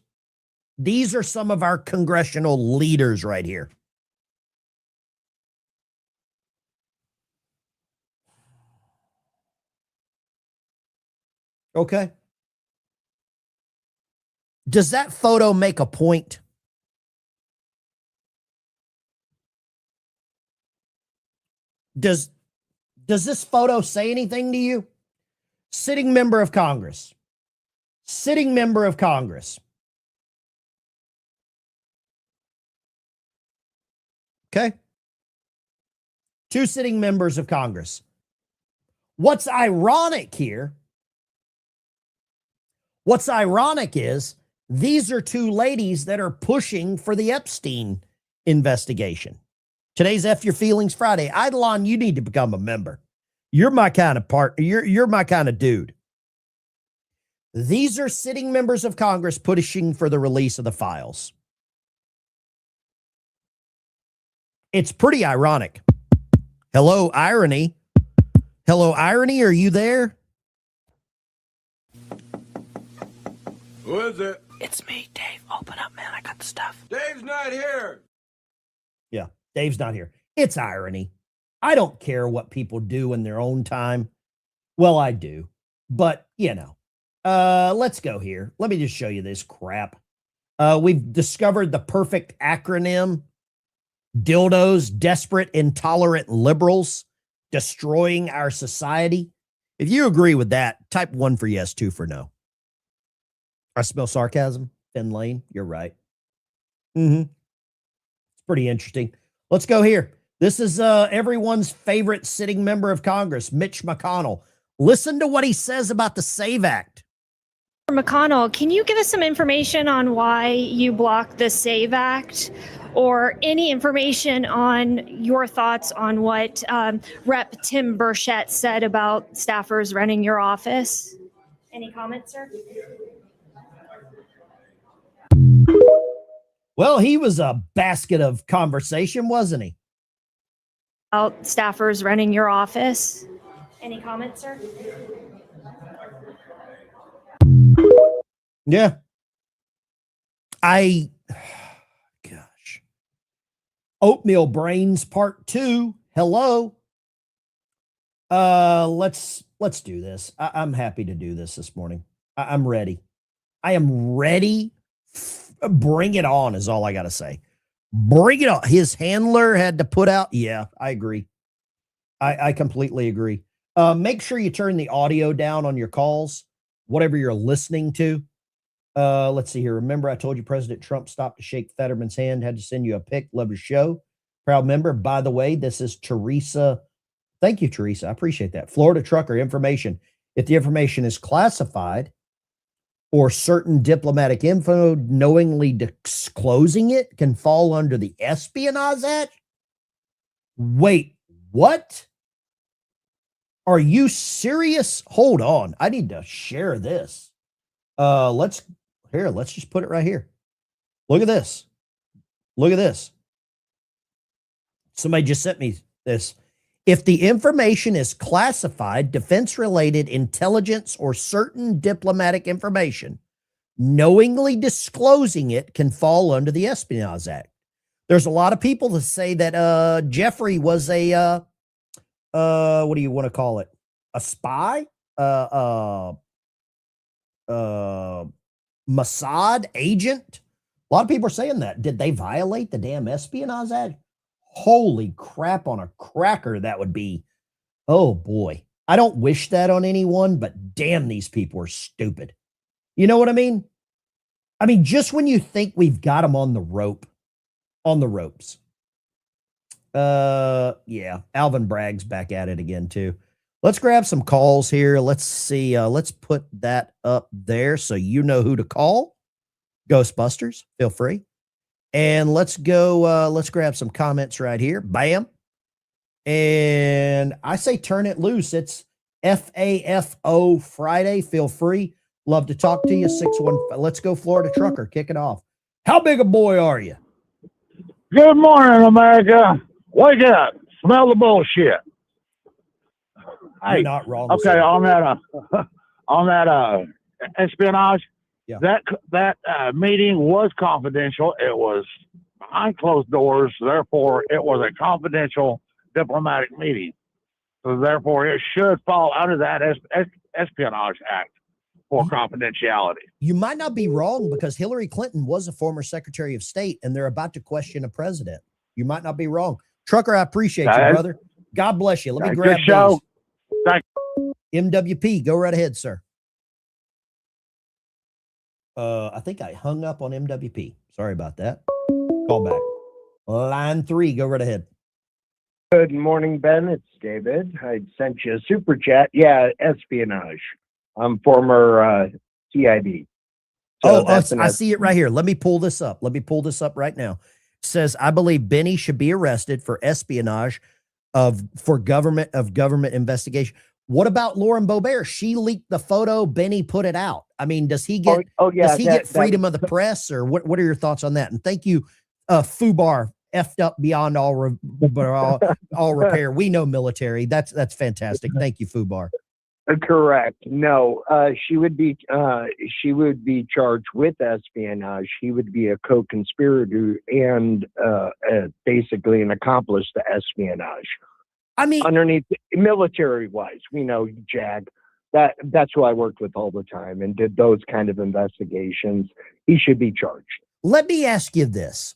These are some of our congressional leaders right here. Okay. Does that photo make a point? Does this photo say anything to you? Sitting member of Congress. Sitting member of Congress. Okay. 2 sitting members of Congress. What's ironic here? What's ironic is these are 2 ladies that are pushing for the Epstein investigation. Today's F Your Feelings Friday. Eidolon, you need to become a member. You're my kind of partner. You're my kind of dude. These are sitting members of Congress pushing for the release of the files. It's pretty ironic. Hello, irony. Hello, irony. Are you there? Who is it? It's me, Dave. Open up, man. I got the stuff. Dave's not here. Yeah, Dave's not here. It's irony. I don't care what people do in their own time. Well, I do. But, you know, let's go here. Let me just show you this crap. We've discovered the perfect acronym. Dildos, desperate, intolerant liberals, destroying our society. If you agree with that, type 1 for yes, 2 for no. I smell sarcasm. Finn Lane, you're right. It's pretty interesting. Let's go here. This is everyone's favorite sitting member of Congress, Mitch McConnell. Listen to what he says about the SAVE Act. McConnell, can you give us some information on why you blocked the SAVE Act, or any information on your thoughts on what Rep. Tim Burchett said about staffers running your office? Any comments, sir? Well, he was a basket of conversation, wasn't he? About staffers running your office? Any comments, sir? Yeah. Gosh. Oatmeal Brains Part 2. Hello. Let's do this. I'm happy to do this morning. I'm ready. I am ready. Bring it on is all I got to say. Bring it on. His handler had to put out. Yeah, I agree. I completely agree. Make sure you turn the audio down on your calls, whatever you're listening to. Let's see here. Remember, I told you President Trump stopped to shake Fetterman's hand, had to send you a pic. Love your show. Proud member. By the way, this is Teresa. Thank you, Teresa. I appreciate that. Florida trucker information. If the information is classified or certain diplomatic info, knowingly disclosing it can fall under the Espionage Act. Wait, what? Are you serious? Hold on. I need to share this. Let's just put it right here. Look at this. Look at this. Somebody just sent me this. If the information is classified, defense-related intelligence, or certain diplomatic information, knowingly disclosing it can fall under the Espionage Act. There's a lot of people that say that Jeffrey was a what do you want to call it? A spy? Mossad agent? A lot of people are saying that. Did they violate the damn Espionage Act? Holy crap on a cracker, that would be. Oh boy. I don't wish that on anyone, but damn, these people are stupid. You know what I mean? I mean, just when you think we've got them on the ropes. Yeah, Alvin Bragg's back at it again too. Let's grab some calls here. Let's see. Let's put that up there so you know who to call. Ghostbusters, feel free. And let's go, let's grab some comments right here. Bam. And I say turn it loose. It's FAFO Friday. Feel free. Love to talk to you. 615. Let's go, Florida Trucker. Kick it off. How big a boy are you? Good morning, America. Wake up. Smell the bullshit. You're Hey, not wrong. okay, on that espionage, that meeting was confidential. It was behind closed doors. Therefore, it was a confidential diplomatic meeting. So therefore, it should fall under that Espionage Act for confidentiality. You might not be wrong, because Hillary Clinton was a former Secretary of State, and they're about to question a president. You might not be wrong. Trucker, I appreciate you, brother. God bless you. Let me grab good show. Thank MWP, go right ahead, sir. I think I hung up on MWP. Sorry about that. Call back. Line 3, go right ahead. Good morning, Ben. It's David. I sent you a super chat. Yeah, espionage. I'm former CID. So I see it right here. Let me pull this up. Let me pull this up right now. It says, I believe Benny should be arrested for espionage for government investigation. What about Lauren Boebert? She leaked the photo. Benny put it out. I mean, does he get get freedom of the press, or what are your thoughts on that? And thank you, Fubar, effed up beyond all repair. We know military. That's fantastic. Thank you, Fubar. Correct. No, she would be charged with espionage. He would be a co-conspirator and basically an accomplice to espionage. I mean, underneath military-wise, we know JAG. That's who I worked with all the time and did those kind of investigations. He should be charged. Let me ask you this,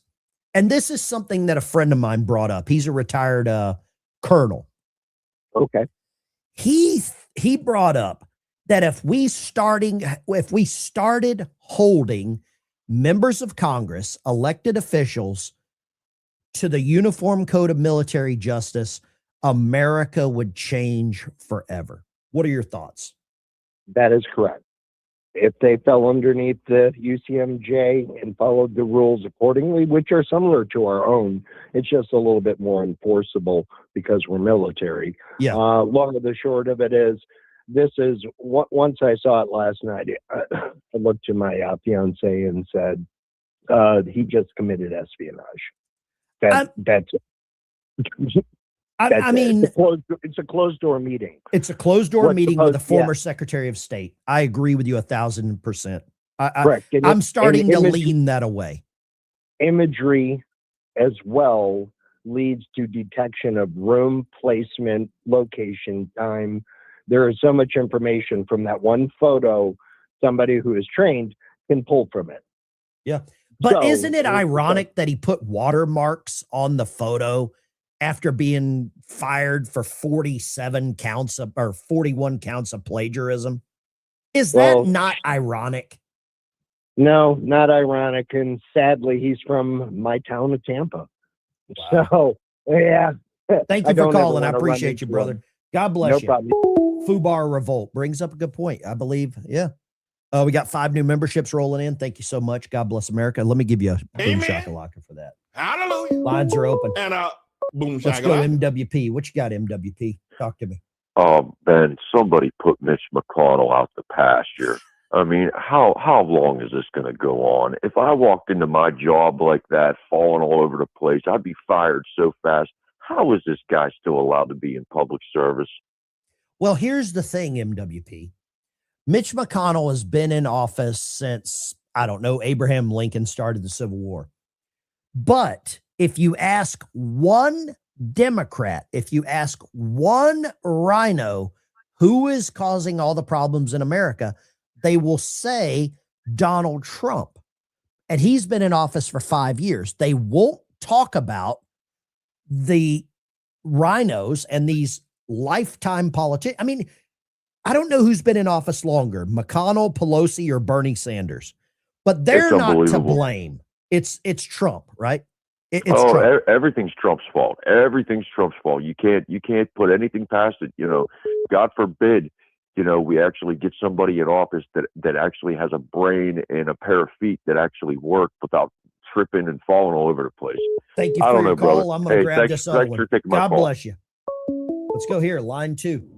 and this is something that a friend of mine brought up. He's a retired colonel. Okay. He brought up that if we started holding members of Congress, elected officials, to the Uniform Code of Military Justice, America would change forever. What are your thoughts? That is correct. If they fell underneath the UCMJ and followed the rules accordingly, which are similar to our own, it's just a little bit more enforceable because we're military. Yeah. Long of the short of it is, this is once I saw it last night, I looked to my fiance and said, he just committed espionage. That's it. I mean, it's a closed door meeting. It's a closed door meeting with a former Secretary of State. I agree with you 1,000%. Correct. I'm starting to lean that away. Imagery as well leads to detection of room, placement, location, time. There is so much information from that one photo, somebody who is trained can pull from it. Yeah. But isn't it ironic that he put watermarks on the photo after being fired for 41 counts of plagiarism? Is that not ironic? No, not ironic. And sadly, he's from my town of Tampa. Wow. So, yeah. Thank you for calling. I appreciate you, brother. God bless you. Problem. Fubar Revolt brings up a good point, I believe. Yeah. We got 5 new memberships rolling in. Thank you so much. God bless America. Let me give you a boom shakalaka for that. Hallelujah. Lines are open. And boom Let's go MWP. What you got, MWP? Talk to me. Ben, somebody put Mitch McConnell out the pasture. I mean, how long is this going to go on? If I walked into my job like that, falling all over the place, I'd be fired so fast. How is this guy still allowed to be in public service? Well, here's the thing, MWP. Mitch McConnell has been in office since, I don't know, Abraham Lincoln started the Civil War. But if you ask one Democrat, if you ask one rhino who is causing all the problems in America, they will say Donald Trump. And he's been in office for 5 years. They won't talk about the rhinos and these lifetime politicians. I mean, I don't know who's been in office longer, McConnell, Pelosi, or Bernie Sanders, but they're not to blame. It's Trump, right? It's Trump. Everything's Trump's fault. Everything's Trump's fault. You can't put anything past it. You know, God forbid, we actually get somebody in office that actually has a brain and a pair of feet that actually work without tripping and falling all over the place. Thank you for your call. Brother. I'm going to grab this other one. God call. bless you. Let's go here. Line 2.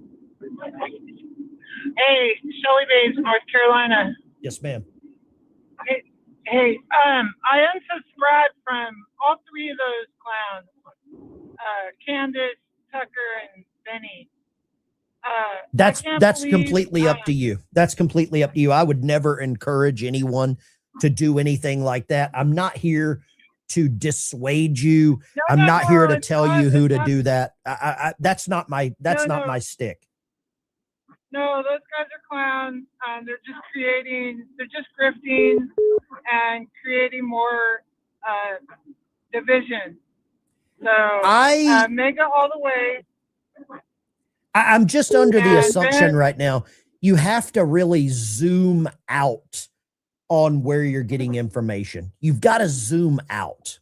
Hey, Shelly Bates, North Carolina. Yes, ma'am. Hey, I unsubscribed from all 3 of those clowns, Candace, Tucker, and Benny. That's completely up to you. That's completely up to you. I would never encourage anyone to do anything like that. I'm not here to dissuade you. I'm not here to tell you who to do that. That's not my stick. No, those guys are clowns. They're just grifting and creating more division. So mega all the way. I'm just under the assumption right now, you have to really zoom out on where you're getting information. You've got to zoom out,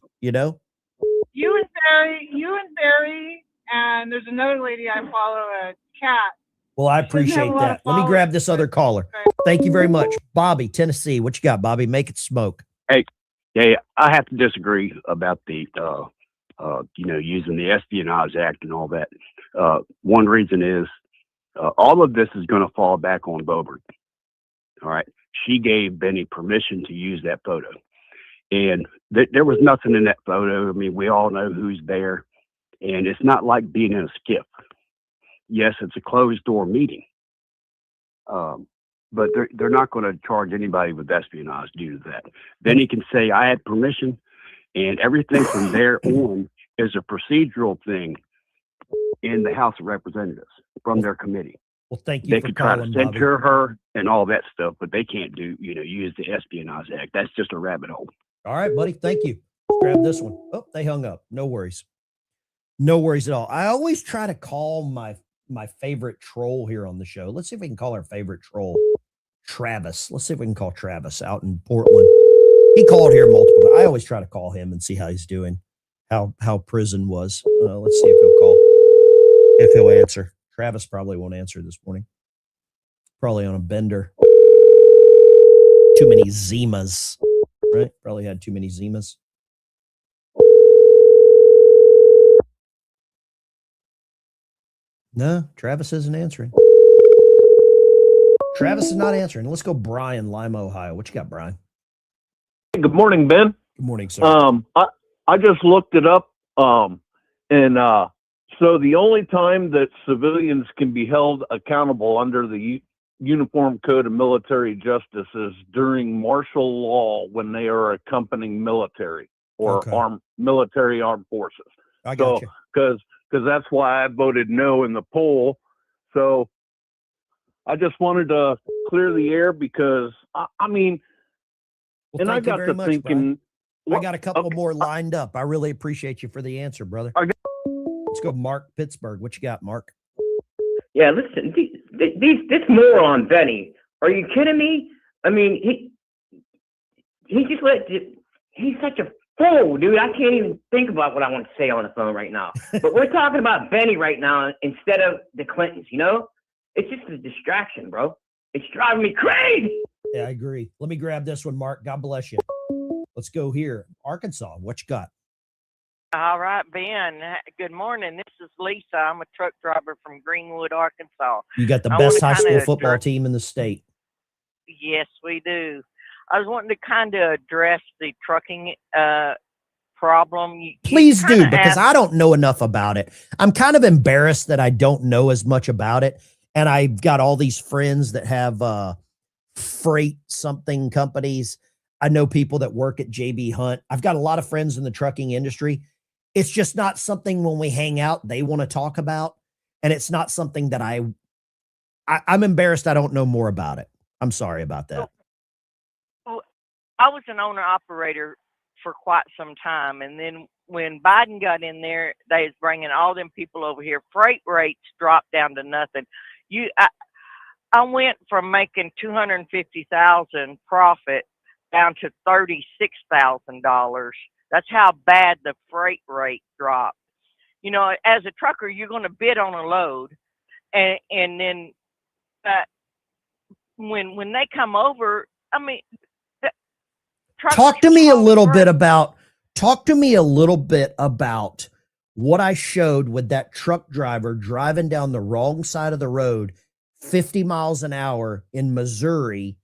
Barry, and there's another lady I follow, a cat. Well, I She doesn't have appreciate a lot that. of Let me grab this other caller. followers. Thank you very much. Bobby, Tennessee. What you got, Bobby? Make it smoke. Hey, yeah, I have to disagree about the, using the Espionage Act and all that. One reason is all of this is going to fall back on Boebert. All right. She gave Benny permission to use that photo. And there was nothing in that photo. I mean, we all know who's there. And it's not like being in a skiff. Yes, it's a closed door meeting. But they're not going to charge anybody with espionage due to that. Then he can say, I had permission, and everything from there on is a procedural thing in the House of Representatives from their committee. Well, thank you They for could try to calling, Bobby. censure her and all that stuff, but they can't use the Espionage Act. That's just a rabbit hole. All right, buddy. Thank you. Let's grab this one. Oh, they hung up. No worries. No worries at all. I always try to call my favorite troll here on the show. Let's see if we can call our favorite troll, Travis. Let's see if we can call Travis out in Portland. He called here multiple times. I always try to call him and see how he's doing, how prison was. Let's see if he'll call, if he'll answer. Travis probably won't answer this morning. Probably on a bender. Too many Zimas, right? Probably had too many Zimas. No, Travis isn't answering. Travis is not answering. Let's go Brian, Lima, Ohio. What you got, Brian? Good morning, Ben. Good morning, sir. I just looked it up, so the only time that civilians can be held accountable under the Uniform Code of Military Justice is during martial law when they are accompanying military or military armed forces. I got you. Because that's why I voted no in the poll. So I just wanted to clear the air because I mean, Well, and I thank you got very to much, thinking. Brian. I got a couple more lined up. I really appreciate you for the answer, brother. Let's go Mark, Pittsburgh. What you got, Mark? Yeah, listen, this moron Benny. Are you kidding me? I mean, he's such a fool, dude. I can't even think about what I want to say on the phone right now. But we're talking about Benny right now instead of the Clintons. You know, it's just a distraction, bro. It's driving me crazy. Yeah, I agree. Let me grab this one, Mark. God bless you. Let's go here, Arkansas. What you got? All right, Ben. Good morning. This is Lisa. I'm a truck driver from Greenwood, Arkansas. You got the best high school football team in the state. Yes, we do. I was wanting to kind of address the trucking problem. Please do, because I don't know enough about it. I'm kind of embarrassed that I don't know as much about it. And I've got all these friends that have freight something companies. I know people that work at JB Hunt. I've got a lot of friends in the trucking industry. It's just not something when we hang out they want to talk about. And it's not something that I'm embarrassed I don't know more about it. I'm sorry about that. Well, I was an owner-operator for quite some time. And then when Biden got in there, they was bringing all them people over here. Freight rates dropped down to nothing. I went from making $250,000 profit down to $36,000. That's how bad the freight rate dropped. You know, as a trucker, you're going to bid on a load, and then when they come over, I mean, talk to me a little bit about what I showed with that truck driver driving down the wrong side of the road 50 miles an hour in Missouri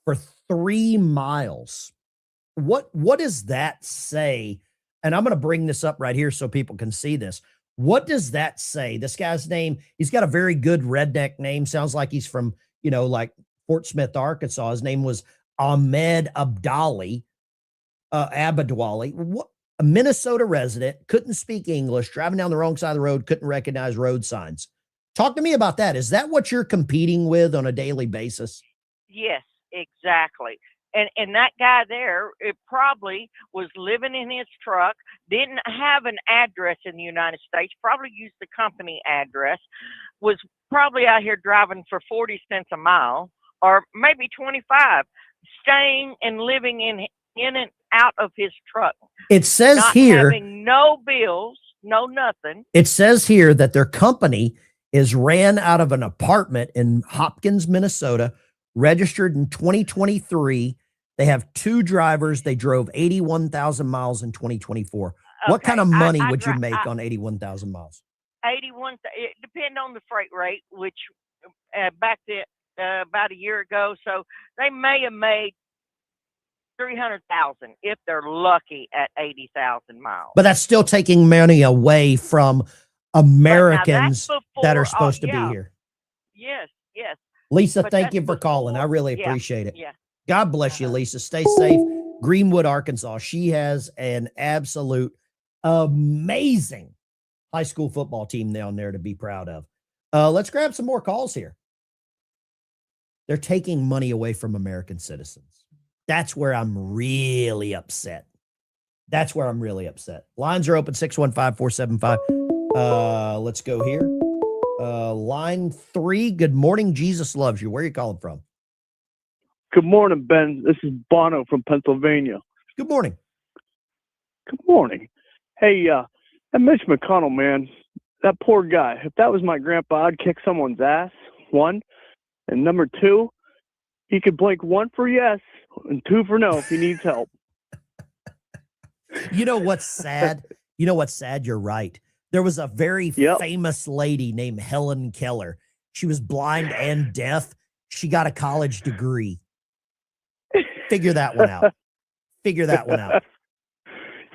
for 3 miles. What does that say? And I'm going to bring this up right here so people can see this. What does that say? This guy's name, he's got a very good redneck name. Sounds like he's from, like Fort Smith, Arkansas. His name was Ahmed Abdali. What? A Minnesota resident, couldn't speak English, driving down the wrong side of the road, couldn't recognize road signs. Talk to me about that. Is that what you're competing with on a daily basis? Yes, exactly. And that guy there, it probably was living in his truck, didn't have an address in the United States, probably used the company address, was probably out here driving for 40 cents a mile, or maybe 25, staying and living in and out of his truck. It says not here, having no bills. no nothing. It says here that their company is ran out of an apartment in Hopkins, Minnesota, registered in 2023. They have 2 drivers. They drove 81,000 miles in 2024. What kind of money would you make on 81,000 miles? 81. It depends on the freight rate, which back then about a year ago, so they may have made 300,000 if they're lucky at 80,000 miles. But that's still taking money away from Americans that are supposed to be here. Yes, yes. Lisa, thank you for calling. I really appreciate it. Yeah. God bless you, Lisa. Stay safe. Greenwood, Arkansas. She has an absolute amazing high school football team down there to be proud of. Let's grab some more calls here. They're taking money away from American citizens. That's where I'm really upset. That's where I'm really upset. Lines are open, 615-475. Let's go here. Line 3. Good morning. Jesus loves you. Where are you calling from? Good morning, Ben. This is Bono from Pennsylvania. Good morning. Good morning. Hey, that Mitch McConnell, man, that poor guy. If that was my grandpa, I'd kick someone's ass, 1. And number 2, he could blink 1 for yes and 2 for no if he needs help. You know what's sad? You know what's sad? You're right. There was a very famous lady named Helen Keller. She was blind and deaf. She got a college degree. Figure that one out. Figure that one out.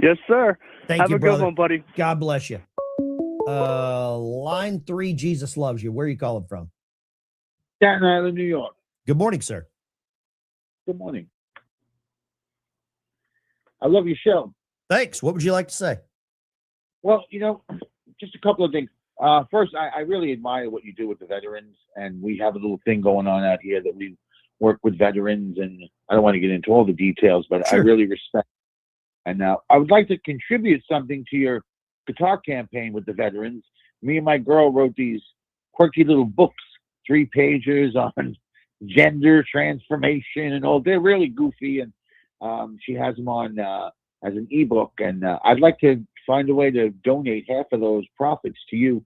Yes, sir. Thank you, Have a brother. good one, buddy. God bless you. Line 3, Jesus loves you. Where are you calling from? Staten Island, New York. Good morning, sir. Good morning. I love your show. Thanks. What would you like to say? Well, just a couple of things. First, I really admire what you do with the veterans, and we have a little thing going on out here that we work with veterans, and I don't want to get into all the details, but I really respect. And I would like to contribute something to your guitar campaign with the veterans. Me and my girl wrote these quirky little books, 3-pagers on gender transformation and all. They're really goofy, and she has them on as an ebook, and I'd like to find a way to donate half of those profits to you,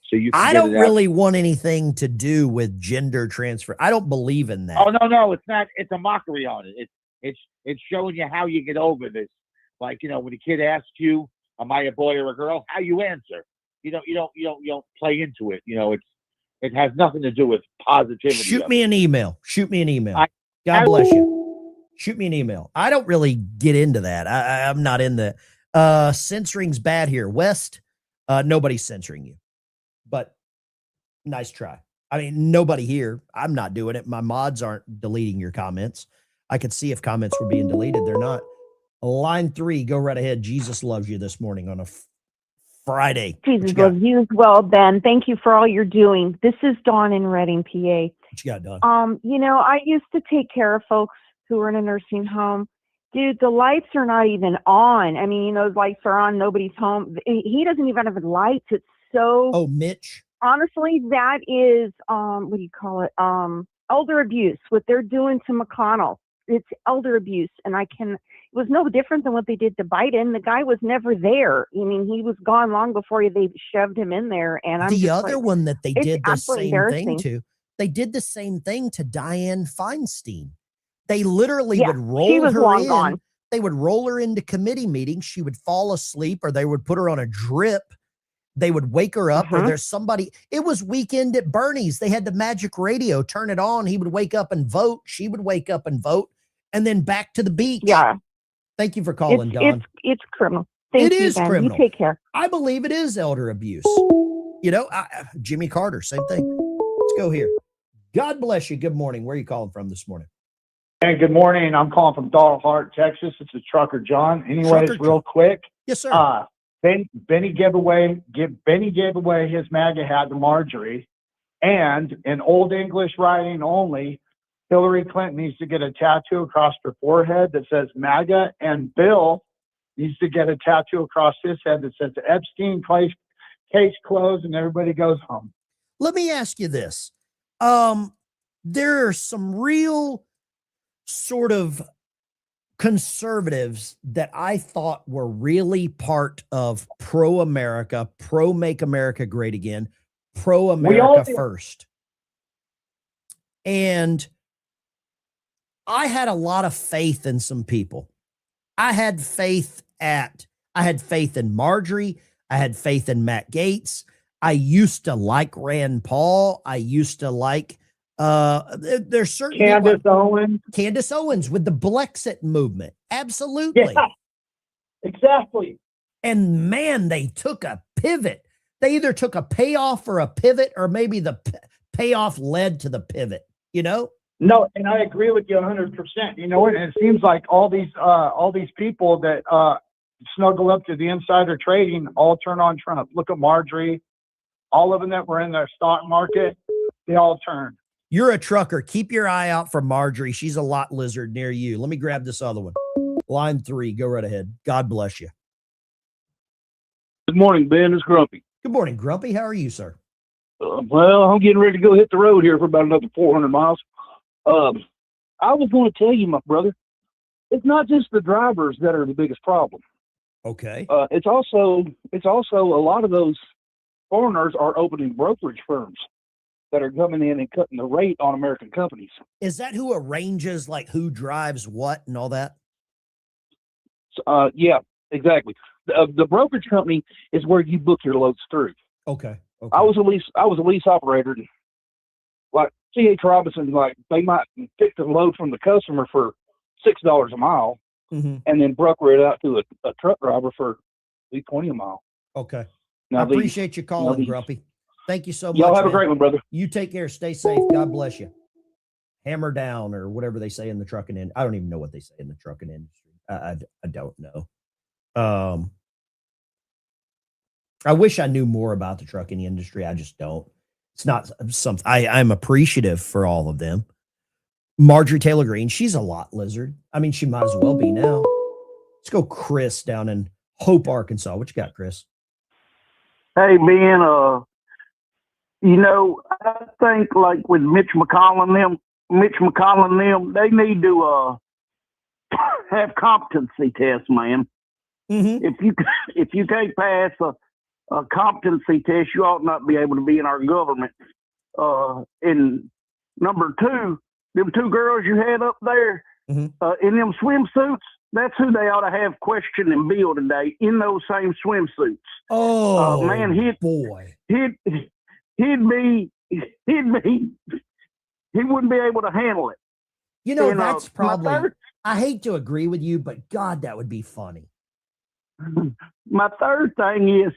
so you can I get don't it out. really want anything to do with gender transfer. I don't believe in that. Oh no, it's not. It's a mockery on it. It's showing you how you get over this. Like, when a kid asks you, "Am I a boy or a girl?" How you answer. You don't play into it. It has nothing to do with positivity. Shoot me an email. Shoot me an email. God bless you. Shoot me an email. I don't really get into that. I'm not in the censoring's bad here. West, nobody's censoring you, but nice try. I mean, nobody here. I'm not doing it. My mods aren't deleting your comments. I could see if comments were being deleted. They're not. Line 3, go right ahead. Jesus loves you this morning on a Friday. Jesus loves you as well, Ben. Thank you for all you're doing. This is Dawn in Reading, PA. What you got, Dawn? I used to take care of folks who were in a nursing home. Dude, the lights are not even on. I mean, those lights are on. Nobody's home. He doesn't even have lights. It's so. Oh, Mitch. Honestly, that is what do you call it? Elder abuse. What they're doing to McConnell. It's elder abuse, and it was no different than what they did to Biden. The guy was never there. I mean, he was gone long before they shoved him in there. And the other one that they did the same thing to, they did the same thing to Dianne Feinstein. They literally would roll her in. Gone. They would roll her into committee meetings. She would fall asleep, or they would put her on a drip. They would wake her up, or there's somebody. It was Weekend at Bernie's. They had the magic radio. Turn it on. He would wake up and vote. She would wake up and vote, and then back to the beach. Yeah. Thank you for calling, Don. It's criminal. Thank you, Ben. Criminal. You take care. I believe it is elder abuse. Jimmy Carter, same thing. Let's go here. God bless you. Good morning. Where are you calling from this morning? Hey, good morning. I'm calling from Dalhart, Texas. It's a trucker, John. Anyways, real quick. Yes, sir. Benny gave away his MAGA hat to Marjorie, and in Old English writing only, Hillary Clinton needs to get a tattoo across her forehead that says MAGA, and Bill needs to get a tattoo across his head that says Epstein case closed, and everybody goes home. Let me ask you this. There are some real sort of conservatives that I thought were really part of pro-America, pro-make America great again, pro-America first. And I had a lot of faith in some people. I had faith in Marjorie. I had faith in Matt Gaetz. I used to like Rand Paul. I used to like there's certain Candace Owens with the Blexit movement. Absolutely. Yeah, exactly. And man, they took a pivot. They either took a payoff or a pivot, or maybe the payoff led to the pivot, you know? No, and I agree with you 100%. You know, and it seems like all these people that snuggle up to the insider trading all turn on Trump. Look at Marjorie. All of them that were in the stock market, they all turned. You're a trucker. Keep your eye out for Marjorie. She's a lot lizard near you. Let me grab this other one. Line 3. Go right ahead. God bless you. Good morning, Ben. It's Grumpy. Good morning, Grumpy. How are you, sir? Well, I'm getting ready to go hit the road here for about another 400 miles. I was going to tell you, my brother, it's not just the drivers that are the biggest problem. Okay. It's also a lot of those foreigners are opening brokerage firms that are coming in and cutting the rate on American companies. Is that who arranges like who drives what and all that? Yeah, exactly. The brokerage company is where you book your loads through. Okay. I was a lease operator. And like C.H. Robinson, like they might pick the load from the customer for $6 a mile, and then broker it out to a truck driver for $20 a mile. Okay. Now I appreciate you calling, Grumpy. Thank you so much. Y'all have a great one, brother. You take care. Stay safe. God bless you. Hammer down, or whatever they say in the trucking industry. I don't even know what they say in the trucking industry. I don't know. I wish I knew more about the trucking industry. I just don't. It's not something I'm appreciative for all of them. Marjorie Taylor Greene, she's a lot lizard. I mean, she might as well be now. Let's go, Chris, down in Hope, Arkansas. What you got, Chris? Hey, Ben, you know, I think like with Mitch McConnell and them, they need to have competency tests, man. Mm-hmm. If you can't pass a competency test, you ought not be able to be in our government. And number 2, them 2 girls you had up there in them swimsuits, that's who they ought to have questioning Bill today in those same swimsuits. Oh, man, he wouldn't be able to handle it. You know, and, that's probably, I hate to agree with you, but God, that would be funny. My third thing is,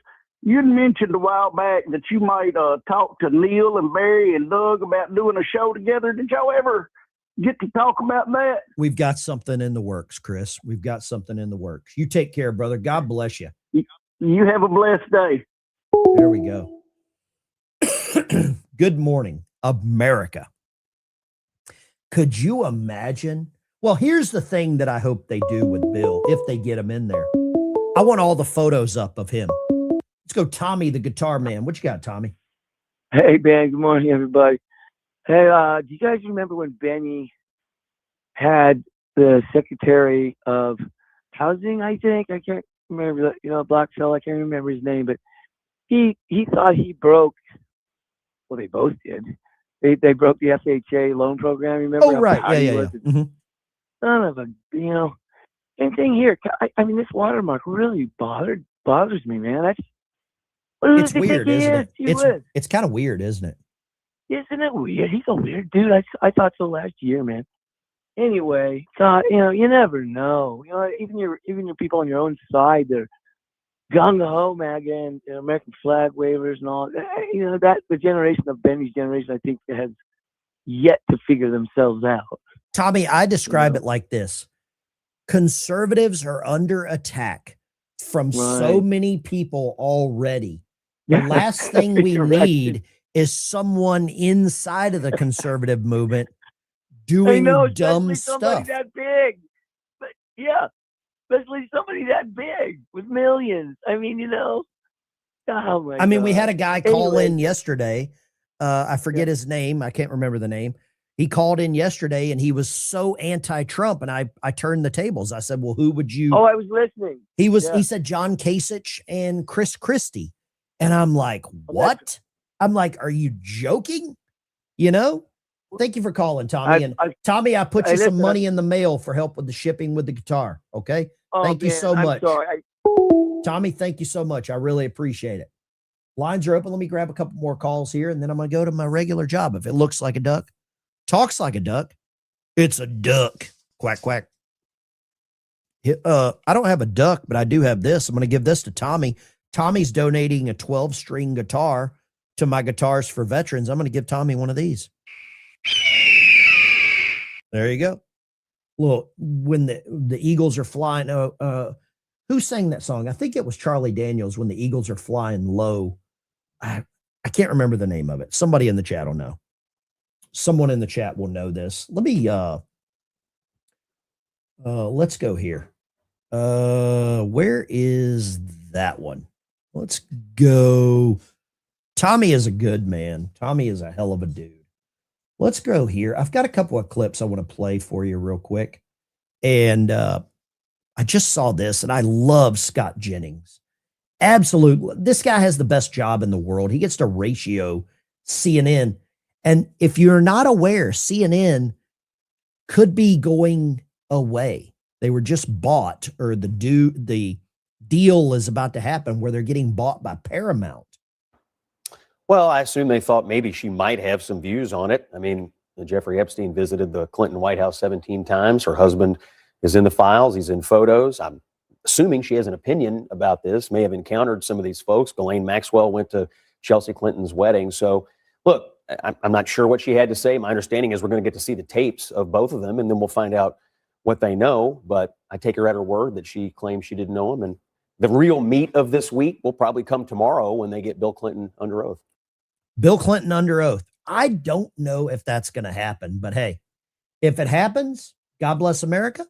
you mentioned a while back that you might talk to Neil and Barry and Doug about doing a show together. Did y'all ever get to talk about that? We've got something in the works, Chris. We've got something in the works. You take care, brother. God bless you. You have a blessed day. There we go. Good morning, America. Could you imagine? Well, here's the thing that I hope they do with Bill, if they get him in there. I want all the photos up of him. Let's go, Tommy, the guitar man. What you got, Tommy? Hey, Ben. Good morning, everybody. Hey, do you guys remember when Benny had the Secretary of Housing, I think? I can't remember, black fella. I can't remember his name, but he thought he broke, well, they both did. They broke the FHA loan program. Remember? Oh, right. Yeah. Mm-hmm. Son of a, same thing here. I mean, this watermark really bothers me, man. It's weird, isn't it? It's kind of weird, isn't it? Isn't it weird? He's a weird dude. I thought so last year, man. Anyway, you never know. Even your people on your own side, they're gung ho, MAGA and American flag wavers and all. That the generation of Benny's generation, I think, has yet to figure themselves out. Tommy, I describe it like this: conservatives are under attack from so many people already. The last thing we need is someone inside of the conservative movement doing dumb stuff. Somebody that big, but especially somebody that big with millions. I mean, oh my God. We had a guy call in yesterday. I forget his name. I can't remember the name. He called in yesterday and he was so anti-Trump, and I turned the tables. I said, well, who would you? Oh, I was listening. He said John Kasich and Chris Christie. And I'm like, what? I'm like, are you joking? You know? Thank you for calling, Tommy. Tommy, I put you some money in the mail for help with the shipping with the guitar. Okay. Thank you so much. Sorry. Tommy, thank you so much. I really appreciate it. Lines are open. Let me grab a couple more calls here, and then I'm going to go to my regular job. If it looks like a duck, talks like a duck, it's a duck. Quack, quack. I don't have a duck, but I do have this. I'm going to give this to Tommy. Tommy's donating a 12-string guitar to my Guitars for Veterans. I'm going to give Tommy one of these. There you go. Look, when the Eagles are flying, who sang that song? I think it was Charlie Daniels, When the Eagles Are Flying Low. I can't remember the name of it. Somebody in the chat will know. Someone in the chat will know this. Let me let's go here. Where is that one? Let's go. Tommy is a good man. Tommy is a hell of a dude. Let's go here. I've got a couple of clips I want to play for you real quick. And I just saw this, and I love Scott Jennings. Absolutely. This guy has the best job in the world. He gets to ratio CNN. And if you're not aware, CNN could be going away. They were just bought, or the deal is about to happen where they're getting bought by Paramount. Well, I assume they thought maybe she might have some views on it. I mean, Jeffrey Epstein visited the Clinton White House 17 times. Her husband is in the files. He's in photos. I'm assuming she has an opinion about this, may have encountered some of these folks. Ghislaine Maxwell went to Chelsea Clinton's wedding. So, look, I'm not sure what she had to say. My understanding is we're going to get to see the tapes of both of them, and then we'll find out what they know. But I take her at her word that she claims she didn't know him. And the real meat of this week will probably come tomorrow when they get Bill Clinton under oath. Bill Clinton under oath. I don't know if that's going to happen, but hey, if it happens, God bless America.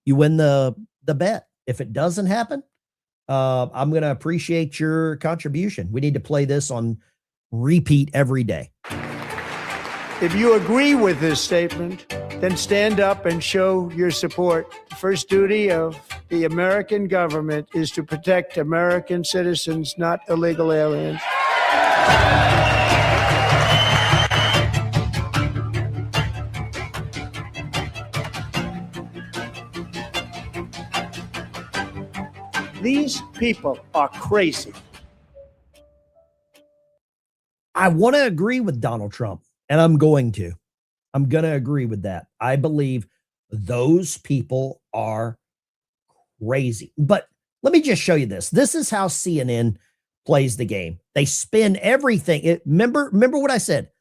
You win the bet. If it doesn't happen, I'm going to appreciate your contribution. We need to play this on repeat every day. If you agree with this statement, then stand up and show your support. The first duty of the American government is to protect American citizens, not illegal aliens. These people are crazy. I want to agree with Donald Trump, and I'm going to agree with that. I believe those people are crazy. But let me just show you this. This is how CNN plays the game. They spin everything. Remember what I said?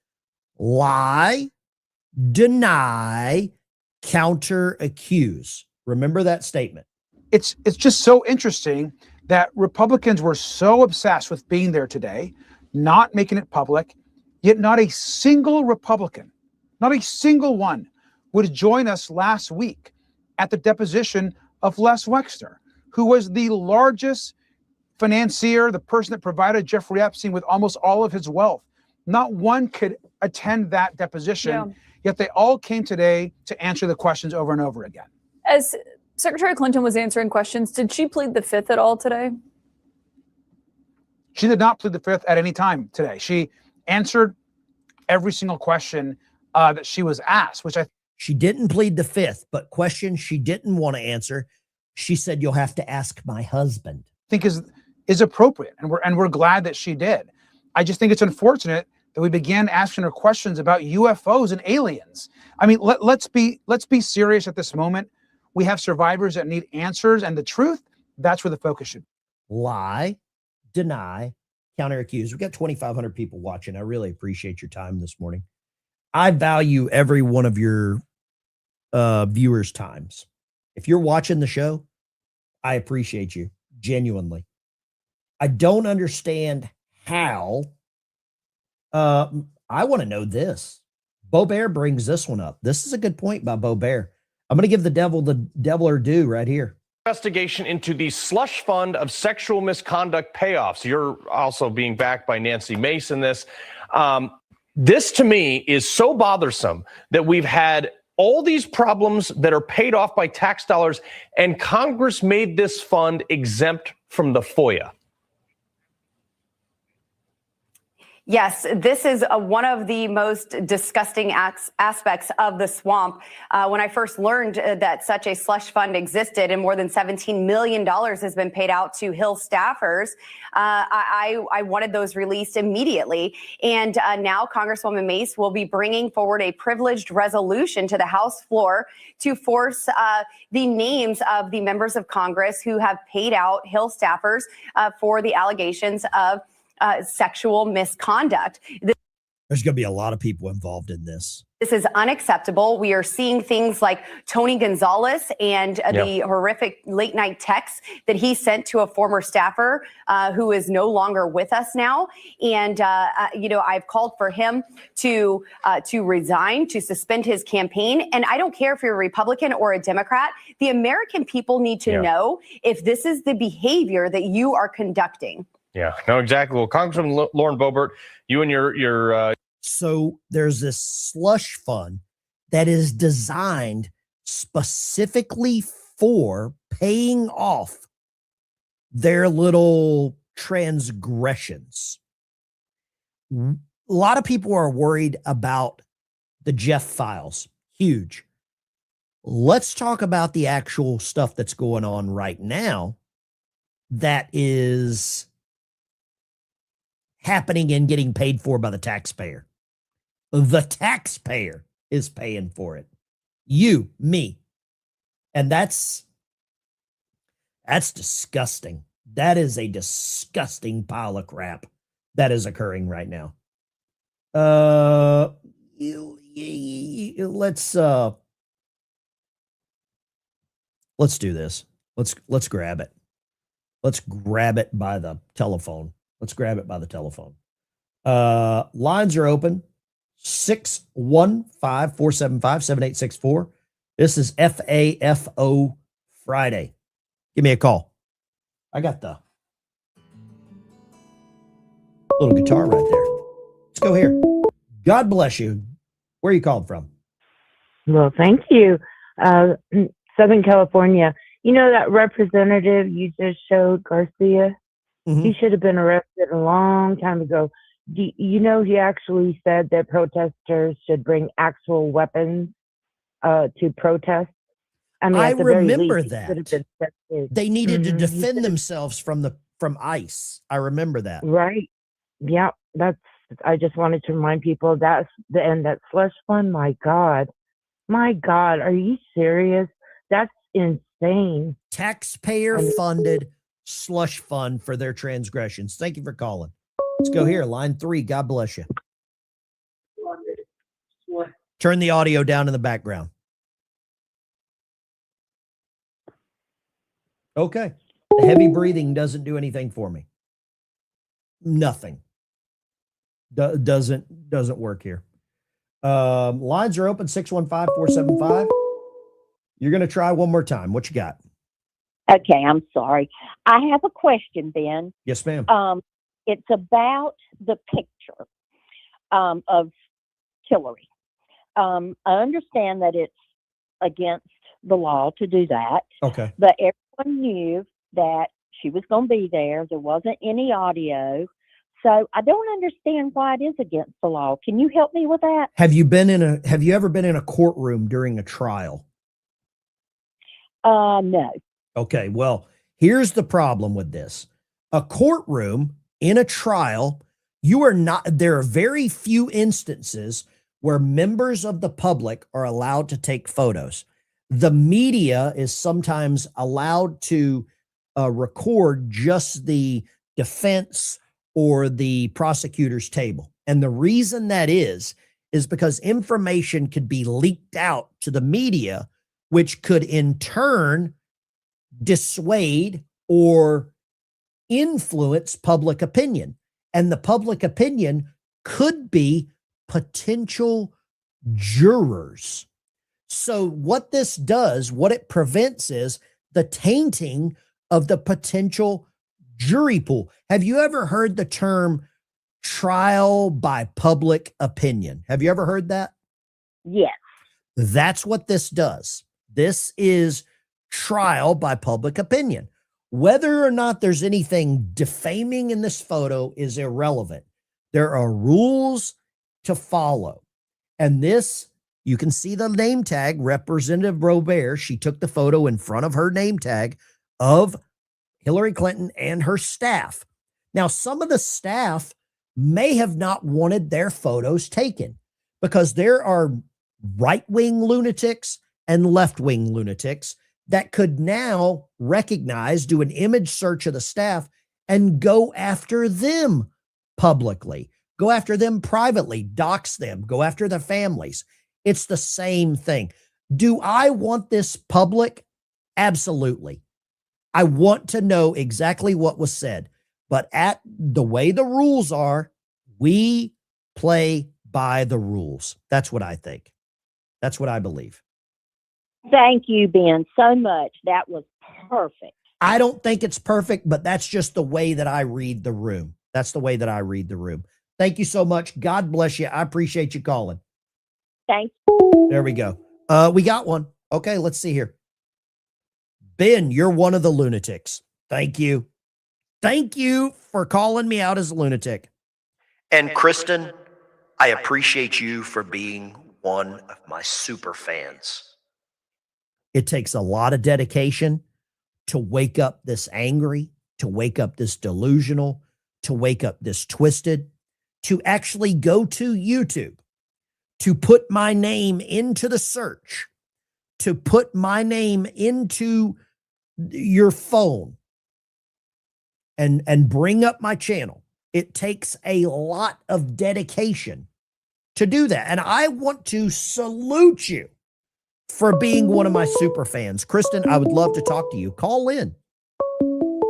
Lie, deny, counter, accuse. Remember that statement. It's just so interesting that Republicans were so obsessed with being there today, not making it public, yet not a single Republican, not a single one, would join us last week at the deposition of Les Wexner, who was the largest financier, the person that provided Jeffrey Epstein with almost all of his wealth. Not one could attend that deposition, yet they all came today to answer the questions over and over again. As Secretary Clinton was answering questions, did she plead the fifth at all today? She did not plead the fifth at any time today. She answered every single question that she was asked, which she didn't plead the fifth, but questions she didn't want to answer, she said, you'll have to ask my husband. I think is appropriate, and we're glad that she did. I just think it's unfortunate that we began asking her questions about UFOs and aliens. I mean, let's be serious at this moment. We have survivors that need answers, and the truth, that's where the focus should be. Lie, deny, counter accuse. We've got 2,500 people watching. I really appreciate your time this morning. I value every one of your viewers' times. If you're watching the show, I appreciate you, genuinely. I don't understand how. I want to know this. Bo Bear brings this one up. This is a good point by Bo Bear. I'm going to give the devil or due right here. Investigation into the slush fund of sexual misconduct payoffs. You're also being backed by Nancy Mace in this. This to me is so bothersome that we've had all these problems that are paid off by tax dollars, and Congress made this fund exempt from the FOIA. Yes, this is one of the most disgusting aspects of the swamp. When I first learned that such a slush fund existed and more than $17 million has been paid out to Hill staffers, I wanted those released immediately. And now Congresswoman Mace will be bringing forward a privileged resolution to the House floor to force the names of the members of Congress who have paid out Hill staffers for the allegations of sexual misconduct. There's going to be a lot of people involved in this. This is unacceptable. We are seeing things like Tony Gonzalez and the horrific late night texts that he sent to a former staffer who is no longer with us now. And, I've called for him to resign, to suspend his campaign. And I don't care if you're a Republican or a Democrat. The American people need to know if this is the behavior that you are conducting. Yeah, no, exactly. Well, Congressman Lauren Boebert, you and your So there's this slush fund that is designed specifically for paying off their little transgressions. A lot of people are worried about the Jeff files. Huge. Let's talk about the actual stuff that's going on right now that is happening and getting paid for by the taxpayer. The taxpayer is paying for it. You, me. And that's disgusting. That is a disgusting pile of crap that is occurring right now. Let's do this. Let's grab it. Let's grab it by the telephone. Let's grab it by the telephone. Lines are open. 615-475-7864. This is FAFO Friday. Give me a call. I got the little guitar right there. Let's go here. God bless you. Where are you calling from? Well, thank you. Southern California. You know that representative you just showed, Garcia? Mm-hmm. He should have been arrested a long time ago. You know, he actually said that protesters should bring actual weapons to protest. I mean, I at the very remember least, he that. should have been arrested. They needed to Mhm. defend themselves from ICE. I remember that. Right. Yeah. I just wanted to remind people that's the end. That slush fund. My God. Are you serious? That's insane. Taxpayer funded slush fund for their transgressions. Thank you for calling. Let's go here. Line 3. God bless you. Turn the audio down in the background. Okay. The heavy breathing doesn't do anything for me. Nothing. Doesn't work here. Lines are open. 615-475. You're going to try one more time. What you got? Okay, I'm sorry. I have a question, Ben. Yes, ma'am. It's about the picture of Hillary. I understand that it's against the law to do that. Okay. But everyone knew that she was going to be there. There wasn't any audio. So I don't understand why it is against the law. Can you help me with that? Have you ever been in a courtroom during a trial? No. Okay, well, here's the problem with this. A courtroom in a trial, there are very few instances where members of the public are allowed to take photos. The media is sometimes allowed to record just the defense or the prosecutor's table. And the reason that is because information could be leaked out to the media, which could in turn dissuade or influence public opinion. And the public opinion could be potential jurors. So what this does, what it prevents is the tainting of the potential jury pool. Have you ever heard the term trial by public opinion. Have you ever heard that? Yes. That's what this does. This is trial by public opinion. Whether or not there's anything defaming in this photo is irrelevant. There are rules to follow. And this, you can see the name tag, Representative Robert. She took the photo in front of her name tag of Hillary Clinton and her staff. Now, some of the staff may have not wanted their photos taken because there are right-wing lunatics and left-wing lunatics that could now recognize, do an image search of the staff and go after them publicly, go after them privately, dox them, go after their families. It's the same thing. Do I want this public? Absolutely. I want to know exactly what was said, but at the way the rules are, we play by the rules. That's what I think. That's what I believe. Thank you, Ben, so much. That was perfect. I don't think it's perfect, but that's just the way that I read the room. That's the way that I read the room. Thank you so much. God bless you. I appreciate you calling. Thanks. There we go. We got one. Okay, let's see here. Ben, you're one of the lunatics. Thank you. Thank you for calling me out as a lunatic. And Kristen, I appreciate you for being one of my super fans. It takes a lot of dedication to wake up this angry, to wake up this delusional, to wake up this twisted, to actually go to YouTube, to put my name into the search, to put my name into your phone and bring up my channel. It takes a lot of dedication to do that. And I want to salute you for being one of my super fans. Kristen, I would love to talk to you. Call in.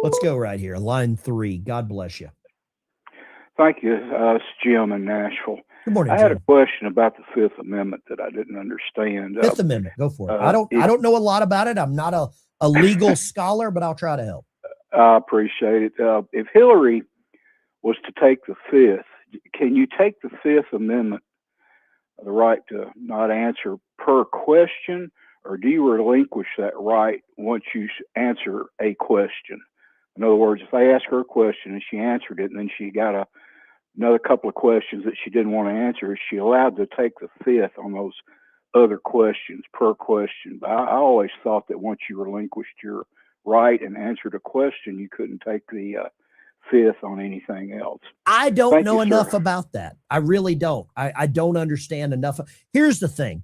Let's go right here. Line 3. God bless you. Thank you. It's Jim in Nashville. Good morning, I had Jim. a question about the Fifth Amendment that I didn't understand. Fifth Amendment. Go for it. I don't know a lot about it. I'm not a legal scholar, but I'll try to help. I appreciate it. If Hillary was to take the Fifth, can you take the Fifth Amendment, the right to not answer per question, or do you relinquish that right once you answer a question? In other words, if they ask her a question and she answered it, and then she got another couple of questions that she didn't want to answer, is she allowed to take the Fifth on those other questions per question? I always thought that once you relinquished your right and answered a question, you couldn't take the Fifth on anything else. I don't know enough about that. I really don't. I don't understand enough. Here's the thing.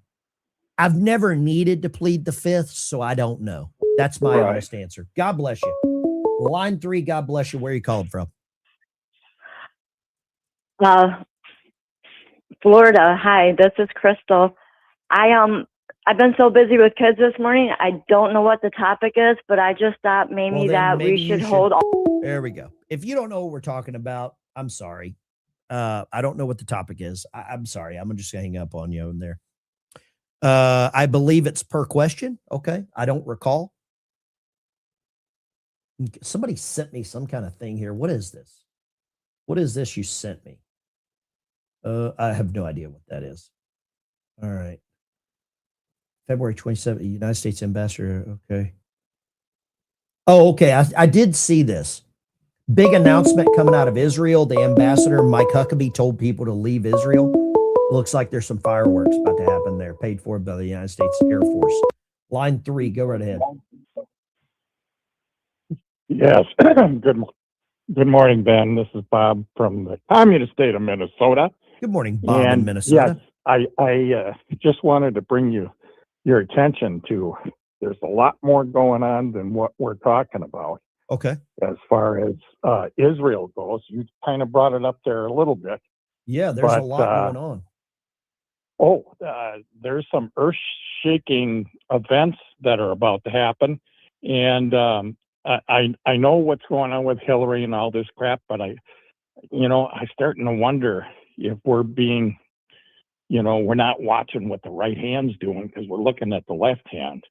I've never needed to plead the Fifth, so I don't know. That's my honest answer. God bless you. Line 3, God bless you. Where are you called from? Florida. Hi, this is Crystal. I've been so busy with kids this morning, I don't know what the topic is, but I just thought maybe we should hold on. There we go. If you don't know what we're talking about, I'm sorry. I don't know what the topic is. I'm sorry. I'm just going to hang up on you in there. I believe it's per question. Okay. I don't recall. Somebody sent me some kind of thing here. What is this? What is this you sent me? I have no idea what that is. All right. February 27th, United States Ambassador. Okay. Oh, okay. I did see this. Big announcement coming out of Israel. The ambassador, Mike Huckabee, told people to leave Israel. It looks like there's some fireworks about to happen there, paid for by the United States Air Force. Line 3, go right ahead. Yes. Good morning, Ben. This is Bob from the communist state of Minnesota. Good morning, Bob in Minnesota. Yes, I just wanted to bring your attention to, there's a lot more going on than what we're talking about. Okay. As far as Israel goes, you kind of brought it up there a little bit. Yeah, there's a lot going on. There's some earth-shaking events that are about to happen. And I know what's going on with Hillary and all this crap, but I'm starting to wonder if we're being, we're not watching what the right hand's doing because we're looking at the left hand.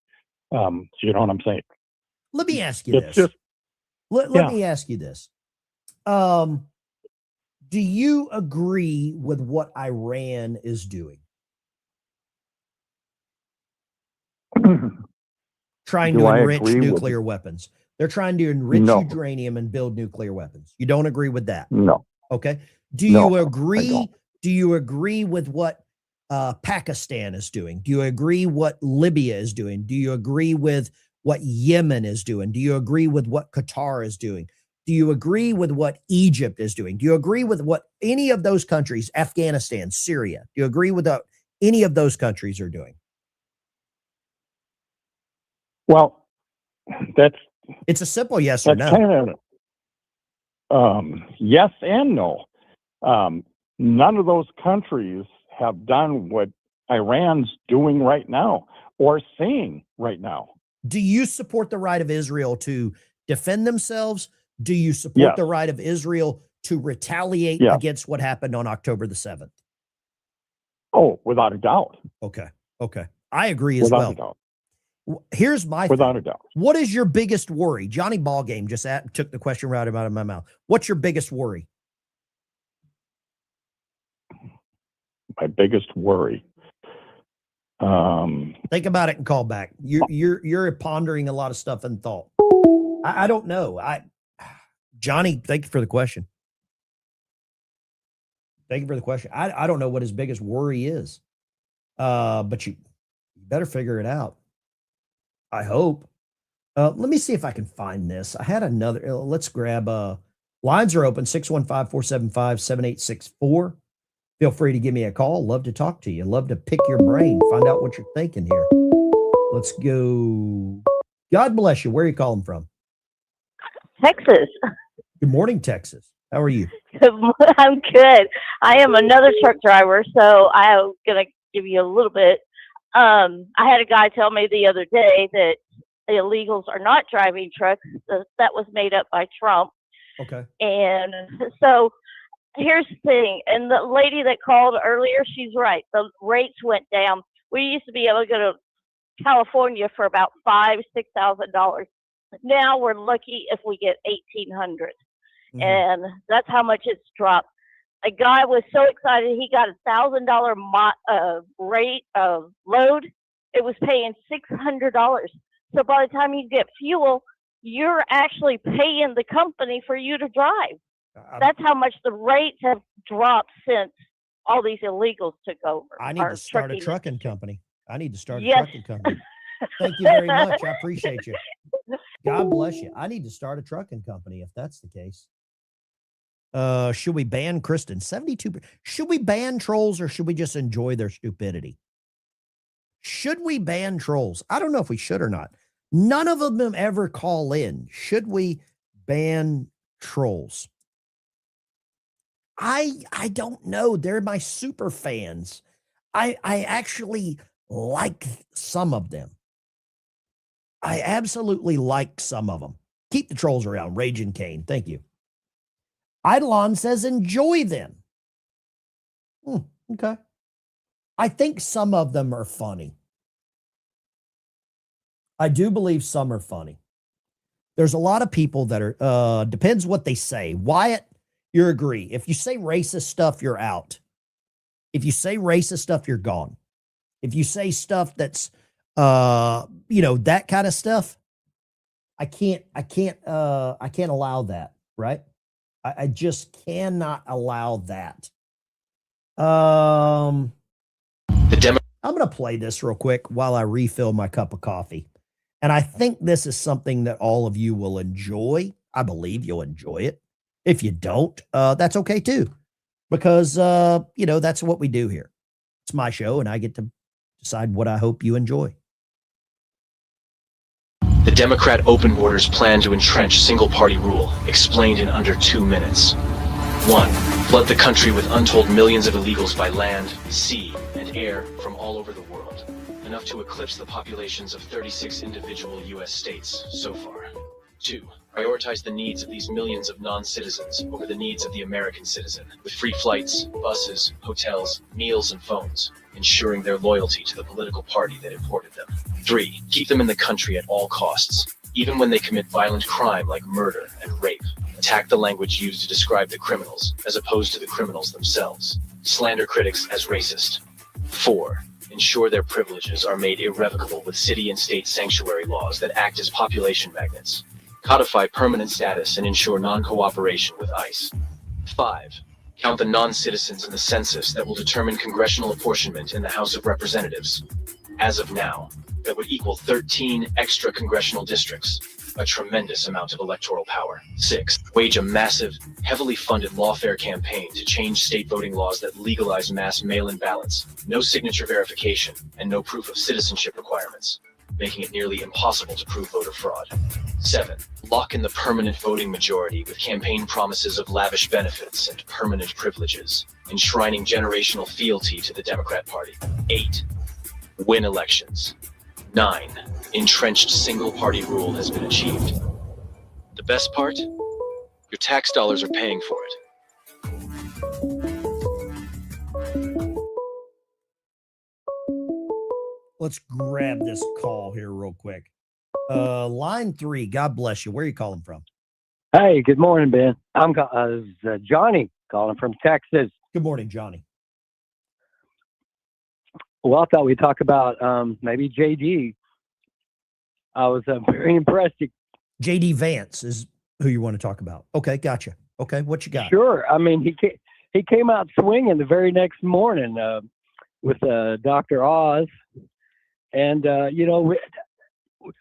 So you know what I'm saying? Let me ask you this. Let me ask you this. Do you agree with what Iran is doing? Trying Do to I enrich agree with nuclear weapons. They're trying to enrich No. uranium and build nuclear weapons. You don't agree with that? No. Okay. Do No, you I agree? don't. Do you agree with what Pakistan is doing? Do you agree what Libya is doing? Do you agree with what Yemen is doing? Do you agree with what Qatar is doing? Do you agree with what Egypt is doing? Do you agree with what any of those countries, Afghanistan, Syria, do you agree with what any of those countries are doing? Well, it's a simple yes or no. Kind of yes and no. None of those countries have done what Iran's doing right now or saying right now. Do you support the right of Israel to defend themselves? Do you support the right of Israel to retaliate against what happened on October the 7th? Oh, without a doubt. Okay. Okay. I agree as Without a well. doubt. Here's my Without thing. a doubt. What is your biggest worry? Johnny Ballgame just took the question right out of my mouth. What's your biggest worry? My biggest worry. Think about it and call back. You're pondering a lot of stuff in thought. I don't know. Johnny, thank you for the question. Thank you for the question. I don't know what his biggest worry is. But you better figure it out. I hope. Let me see if I can find this. I had another. Let's grab lines are open 615-475-7864. Feel free to give me a call. Love to talk to you. Love to pick your brain, find out what you're thinking here. Let's go. God bless you. Where are you calling from? Texas. Good morning, Texas. How are you? I'm good. I am another truck driver, so I'm going to give you a little bit. I had a guy tell me the other day that illegals are not driving trucks. That was made up by Trump. Okay. And so here's the thing. And the lady that called earlier, she's right. The rates went down. We used to be able to go to California for about $5,000-$6,000. Now we're lucky if we get $1,800, and that's how much it's dropped. A guy was so excited he got $1,000 rate of load. It was paying $600. So by the time you get fuel, you're actually paying the company for you to drive. That's how much the rates have dropped since all these illegals took over. I need to start a trucking company. I need to start a Yes. trucking company. Thank you very much. I appreciate you. God bless you. I need to start a trucking company if that's the case. Should we ban Kristen? 72. Should we ban trolls or should we just enjoy their stupidity? Should we ban trolls? I don't know if we should or not. None of them ever call in. Should we ban trolls? I don't know. They're my super fans. I actually like some of them. I absolutely like some of them. Keep the trolls around. Raging Kane. Thank you. Eidolon says enjoy them. Okay. I think some of them are funny. I do believe some are funny. There's a lot of people that are, depends what they say. Wyatt, you agree. If you say racist stuff, you're out. If you say racist stuff, you're gone. If you say stuff that's, that kind of stuff, I can't allow that, right? I just cannot allow that. I'm going to play this real quick while I refill my cup of coffee. And I think this is something that all of you will enjoy. I believe you'll enjoy it. If you don't, that's okay too. Because, that's what we do here. It's my show and I get to decide what I hope you enjoy. The Democrat open borders plan to entrench single-party rule, explained in under 2 minutes. 1. Flood the country with untold millions of illegals by land, sea, and air from all over the world, enough to eclipse the populations of 36 individual U.S. states so far. 2. Prioritize the needs of these millions of non-citizens over the needs of the American citizen, with free flights, buses, hotels, meals, and phones, ensuring their loyalty to the political party that imported them. 3. Keep them in the country at all costs, even when they commit violent crime like murder and rape. Attack the language used to describe the criminals, as opposed to the criminals themselves. Slander critics as racist. 4. Ensure their privileges are made irrevocable with city and state sanctuary laws that act as population magnets. Codify permanent status and ensure non-cooperation with ICE. 5. Count the non-citizens in the census that will determine congressional apportionment in the House of Representatives. As of now, that would equal 13 extra congressional districts, a tremendous amount of electoral power. 6. Wage a massive, heavily funded lawfare campaign to change state voting laws that legalize mass mail-in ballots, no signature verification, and no proof of citizenship requirements, making it nearly impossible to prove voter fraud. 7. Lock in the permanent voting majority with campaign promises of lavish benefits and permanent privileges, enshrining generational fealty to the Democrat Party. 8. Win elections. 9. Entrenched single-party rule has been achieved. The best part? Your tax dollars are paying for it. Let's grab this call here real quick. Line 3, God bless you. Where are you calling from? Hey, good morning, Ben. I'm Johnny calling from Texas. Good morning, Johnny. Well, I thought we'd talk about maybe JD. I was very impressed. JD Vance is who you want to talk about. Okay, gotcha. Okay, what you got? Sure. I mean, he came out swinging the very next morning with Dr. Oz. And,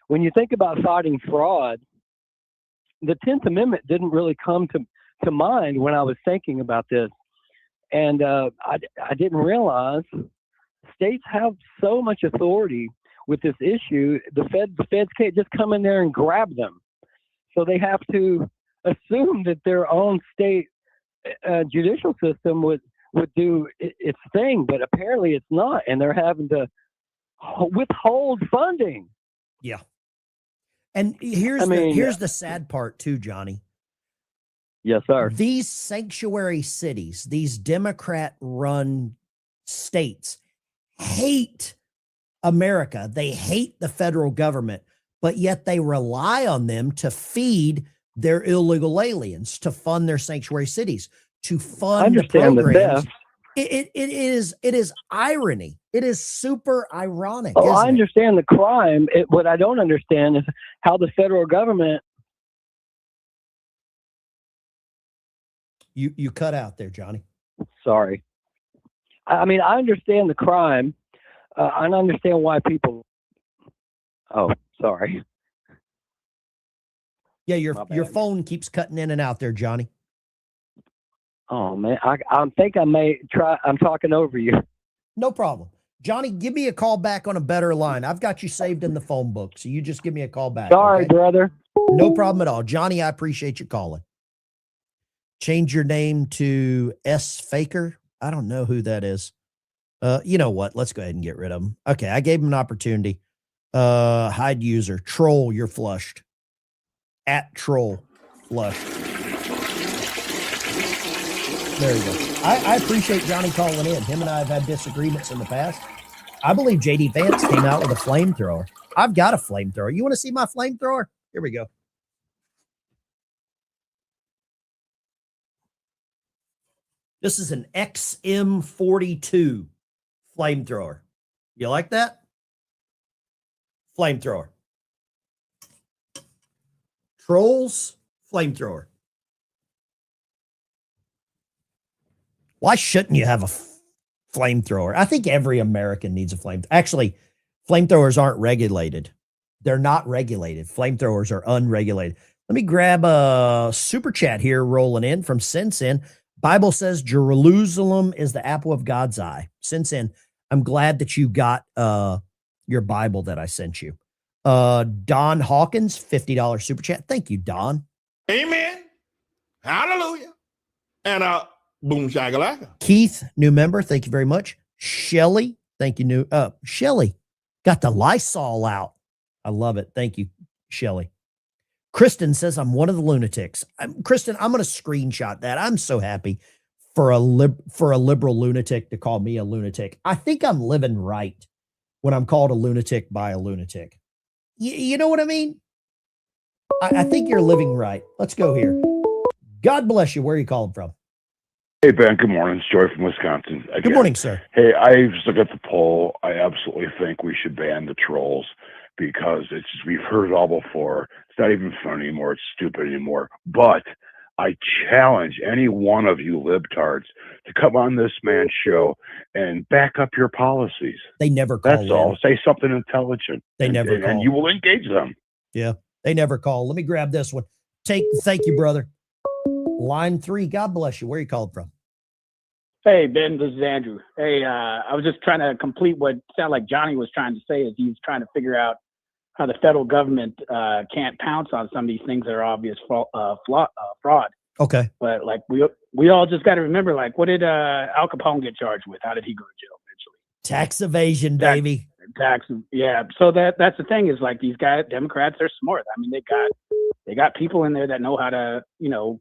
when you think about fighting fraud, the 10th Amendment didn't really come to mind when I was thinking about this. And I didn't realize states have so much authority with this issue. The feds can't just come in there and grab them. So they have to assume that their own state judicial system would do its thing, but apparently it's not. And they're having to withhold funding. Yeah. And here's the sad part too, Johnny. Yes, sir. These sanctuary cities, these Democrat-run states hate America. They hate the federal government, but yet they rely on them to feed their illegal aliens, to fund their sanctuary cities, to fund the programs. It is irony. It is super ironic. Oh, I understand the crime. What I don't understand is how the federal government. You cut out there, Johnny. Sorry. I mean, I understand the crime. I understand why people. Oh, sorry. Yeah, your phone keeps cutting in and out there, Johnny. Oh man, I think I may try. I'm talking over you. No problem, Johnny. Give me a call back on a better line. I've got you saved in the phone book, so you just give me a call back. Sorry, okay? Brother. No problem at all, Johnny. I appreciate you calling. Change your name to S Faker. I don't know who that is. You know what? Let's go ahead and get rid of him. Okay, I gave him an opportunity. Hide user. Troll, you're flushed. At troll, flushed. There you go. I appreciate Johnny calling in. Him and I have had disagreements in the past. I believe JD Vance came out with a flamethrower. I've got a flamethrower. You want to see my flamethrower? Here we go. This is an XM42 flamethrower. You like that? Flamethrower. Trolls, flamethrower. Why shouldn't you have a flamethrower? I think every American needs a flamethrower. Actually, flamethrowers aren't regulated. They're not regulated. Flamethrowers are unregulated. Let me grab a super chat here rolling in from Sinsin. Bible says Jerusalem is the apple of God's eye. Sinsin, I'm glad that you got your Bible that I sent you. Don Hawkins, $50 super chat. Thank you, Don. Amen. Hallelujah. And boom shakalaka. Keith, new member. Thank you very much. Shelly, thank you. Shelly got the Lysol out. I love it. Thank you, Shelly. Kristen says I'm one of the lunatics. Kristen, I'm going to screenshot that. I'm so happy for a liberal lunatic to call me a lunatic. I think I'm living right when I'm called a lunatic by a lunatic. You know what I mean? I think you're living right. Let's go here. God bless you. Where are you calling from? Hey, Ben. Good morning. It's Joy from Wisconsin. Again. Good morning, sir. Hey, I just look at the poll. I absolutely think we should ban the trolls because it's just, we've heard it all before. It's not even fun anymore. It's stupid anymore. But I challenge any one of you libtards to come on this man's show and back up your policies. They never call. That's all. Say something intelligent. They never call. And you will engage them. Yeah, they never call. Let me grab this one. Thank you, brother. Line 3. God bless you. Where are you calling from? Hey, Ben, this is Andrew. Hey, I was just trying to complete what sounded like Johnny was trying to say, is he was trying to figure out how the federal government can't pounce on some of these things that are obvious fraud. Okay. But like we all just got to remember, like, what did Al Capone get charged with? How did he go to jail eventually? Tax evasion, baby. Yeah. So that's the thing, is like, these guys, Democrats, are smart. I mean, they got people in there that know how to,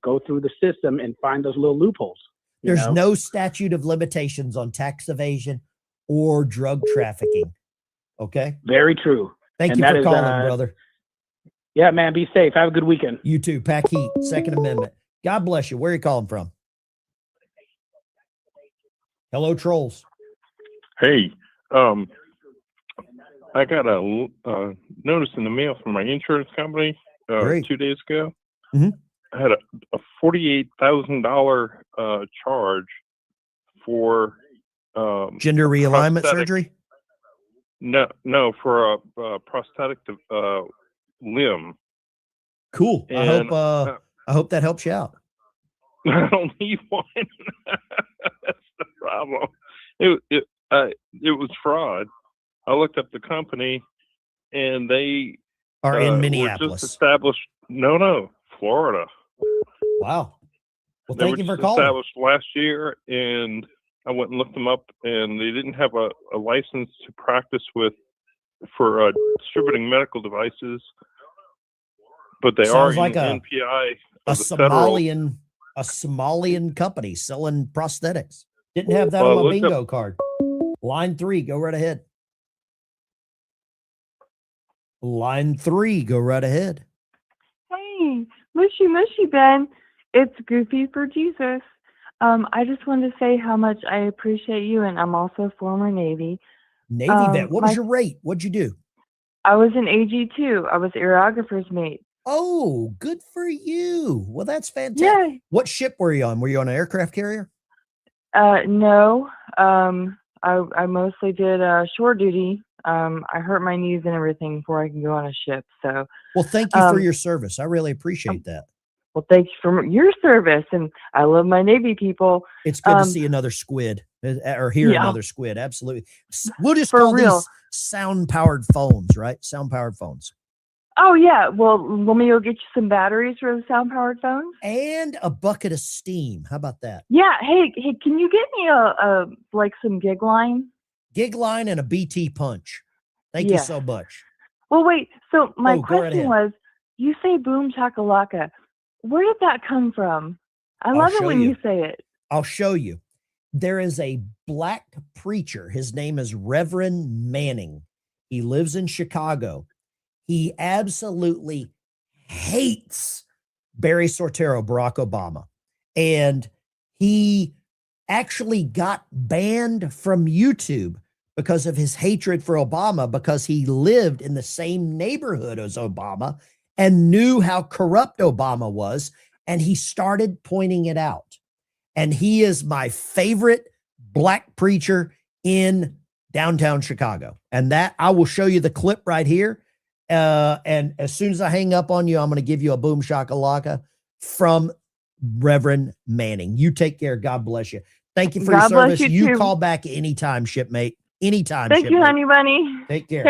go through the system and find those little loopholes. There's no statute of limitations on tax evasion or drug trafficking. Okay. Very true. Thank you for calling, brother. Yeah, man. Be safe. Have a good weekend. You too. Pack heat. Second Amendment. God bless you. Where are you calling from? Hello, trolls. Hey, I got a notice in the mail from my insurance company 2 days ago. Mm-hmm. I had a $48,000 charge for gender realignment surgery. No, for a prosthetic limb. Cool. And, I hope that helps you out. I don't need one. That's the problem. It was fraud. I looked up the company, and they are in were Minneapolis. just established. No, Florida. Wow. Well, They thank were you for just calling. established last year, and I went and looked them up, and they didn't have a license to practice for distributing medical devices, but they Sounds are like in a NPI of the federal. A Somalian company selling prosthetics. Didn't have that Well, on my look up- bingo card. Line 3, go right ahead. Line 3, go right ahead. Hey, mushy, Ben. It's Goofy for Jesus. I just wanted to say how much I appreciate you, and I'm also former Navy. Navy vet. What was your rate? What'd you do? I was an AG2. I was aerographer's mate. Oh, good for you. Well, that's fantastic. Yeah. What ship were you on? Were you on an aircraft carrier? No. I mostly did shore duty. I hurt my knees and everything before I can go on a ship. So, Well, thank you for your service. I really appreciate that. well, thanks for your service, and I love my Navy people. It's good to see another squid or hear yeah. another squid. Absolutely. We'll just For call real. these sound-powered phones, right? Sound-powered phones. Oh yeah. Well, let me go get you some batteries for the sound-powered phones. And a bucket of steam. How about that? Yeah. Hey, can you get me a like some gig line? Gig line and a BT punch. Thank you Yeah. so much. Well, wait. So my Oh, go right question ahead. was, you say boom chakalaka. Where did that come from? I I'll love it show when you. you say it. I'll show you. There is a black preacher. His name is Reverend Manning. He lives in Chicago. He absolutely hates Barry Soetoro, Barack Obama. And he actually got banned from YouTube because of his hatred for Obama, because he lived in the same neighborhood as Obama and knew how corrupt Obama was. And he started pointing it out. And he is my favorite black preacher in downtown Chicago. And that I will show you the clip right here. And as soon as I hang up on you, I'm going to give you a boom shakalaka from Reverend Manning. You take care. God bless you. Thank you for God your bless service. you You too. call back anytime, shipmate. Anytime. Thank you, shipmate. honey bunny. Take care.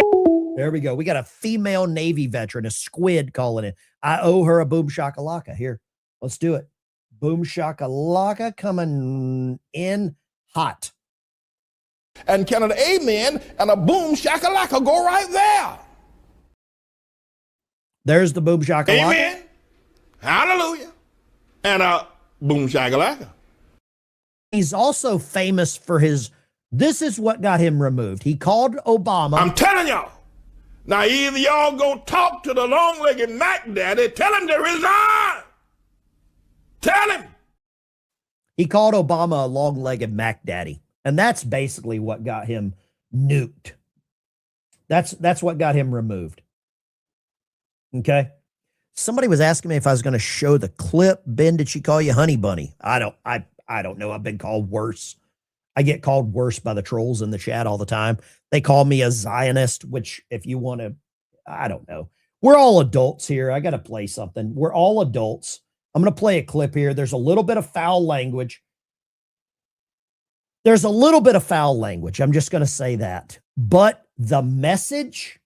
There we go. We got a female Navy veteran, a squid calling it. I owe her a boom shakalaka. Here, let's do it. Boom shakalaka coming in hot. And can an amen and a boom shakalaka go right there? There's the boom shakalaka. Amen. Hallelujah. And a boom shakalaka. He's also famous for this is what got him removed. He called Obama. I'm telling y'all. Now either y'all go talk to the long-legged Mac Daddy, tell him to resign. Tell him. He called Obama a long-legged Mac Daddy. And that's basically what got him nuked. That's what got him removed. Okay. Somebody was asking me if I was going to show the clip. Ben, did she call you honey bunny? I don't know. I've been called worse. I get called worse by the trolls in the chat all the time. They call me a Zionist, which if you want to, I don't know. We're all adults here. I got to play something. We're all adults. I'm going to play a clip here. There's a little bit of foul language. I'm just going to say that. But the message,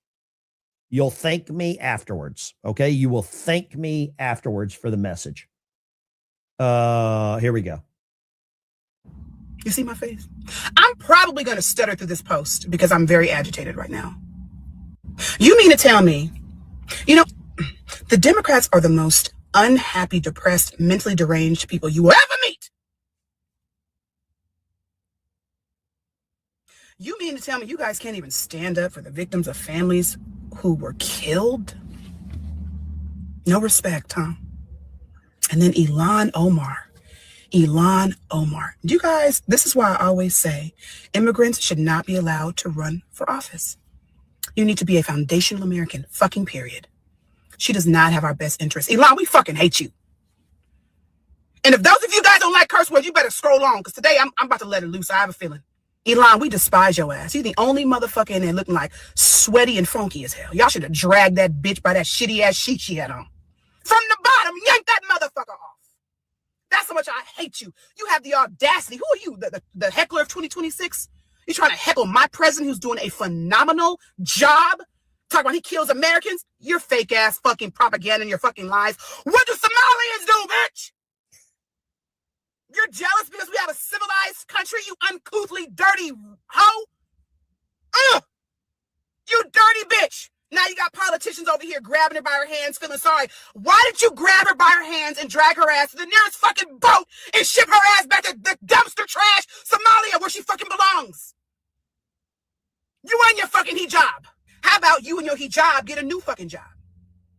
you'll thank me afterwards. Okay. You will thank me afterwards for the message. Here we go. You see my face? I'm probably going to stutter through this post because I'm very agitated right now. You mean to tell me, the Democrats are the most unhappy, depressed, mentally deranged people you will ever meet? You mean to tell me you guys can't even stand up for the victims of families who were killed? No respect, huh? And then Ilhan Omar. Do you guys, this is why I always say immigrants should not be allowed to run for office. You need to be a foundational American, fucking period. She does not have our best interests. Ilhan, we fucking hate you. And if those of you guys don't like curse words, you better scroll on, because today I'm about to let it loose. I have a feeling. Ilhan, we despise your ass. You're the only motherfucker in there looking like sweaty and funky as hell. Y'all should have dragged that bitch by that shitty ass sheet she had on. From the bottom, yank that motherfucker off. That's how much I hate you. You have the audacity. Who are you, the heckler of 2026? You're trying to heckle my president who's doing a phenomenal job? Talking about he kills Americans? Your fake ass fucking propaganda and your fucking lies. What do Somalians do, bitch? You're jealous because we have a civilized country, you uncouthly dirty hoe? Ugh! You dirty bitch! Now you got politicians over here grabbing her by her hands, feeling sorry. Why did you grab her by her hands and drag her ass to the nearest fucking boat and ship her ass back to the dumpster trash, Somalia, where she fucking belongs? You and your fucking hijab. How about you and your hijab get a new fucking job?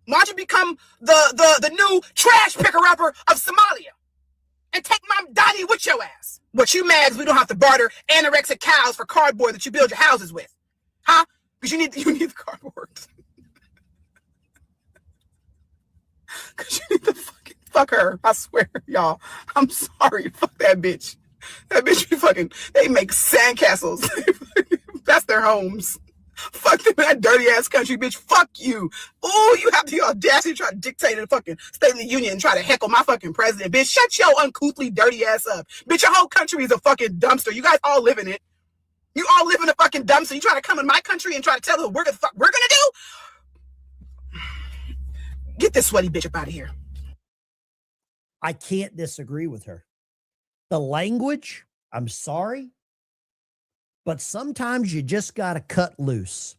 Why don't you become the new trash picker-upper of Somalia? And take my daddy with your ass. What you mad is we don't have to barter anorexic cows for cardboard that you build your houses with. Huh? Because you need the cardboard. Because you need to fucking fuck her. I swear, y'all. I'm sorry. Fuck that bitch. That bitch be fucking, they make sandcastles. That's their homes. Fuck them in that dirty ass country, bitch. Fuck you. Oh, you have the audacity to try to dictate in the fucking State of the Union and try to heckle my fucking president, bitch. Shut your uncouthly dirty ass up. Bitch, your whole country is a fucking dumpster. You guys all live in it. You all live in a fucking dumpster. You try to come in my country and try to tell us what the fuck we're gonna do? Get this sweaty bitch up out of here. I can't disagree with her. The language, I'm sorry, but sometimes you just got to cut loose.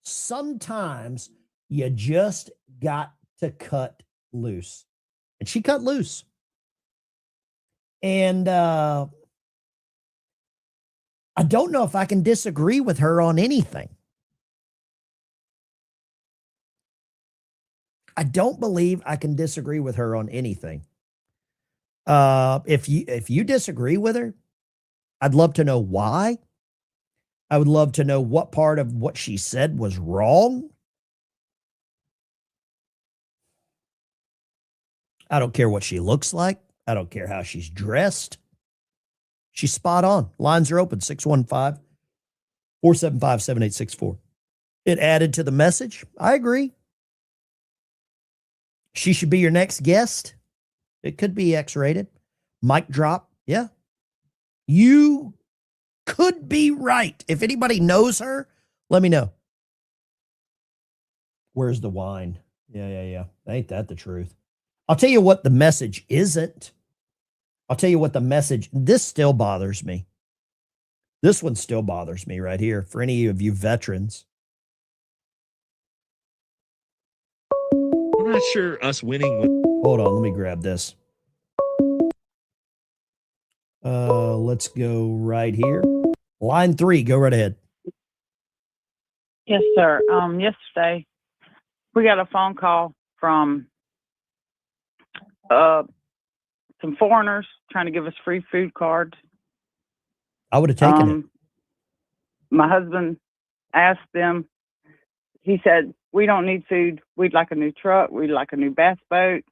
Sometimes you just got to cut loose. And she cut loose. And I don't know if I can disagree with her on anything. I don't believe I can disagree with her on anything. If you disagree with her, I'd love to know why. I would love to know what part of what she said was wrong. I don't care what she looks like. I don't care how she's dressed. She's spot on. Lines are open, 615-475-7864. It added to the message. I agree. She should be your next guest. It could be X-rated. Mic drop. Yeah. You could be right. If anybody knows her, let me know. Where's the wine? Yeah. Ain't that the truth? I'll tell you what the message isn't. I'll tell you what the message, this still bothers me. This one still bothers me right here for any of you veterans. I'm not sure us winning. Hold on, let me grab this. Let's go right here. Line 3, go right ahead. Yes, sir. Yesterday we got a phone call from some foreigners trying to give us free food cards. I would have taken it. My husband asked them, he said, we don't need food. We'd like a new truck. We'd like a new bass boat.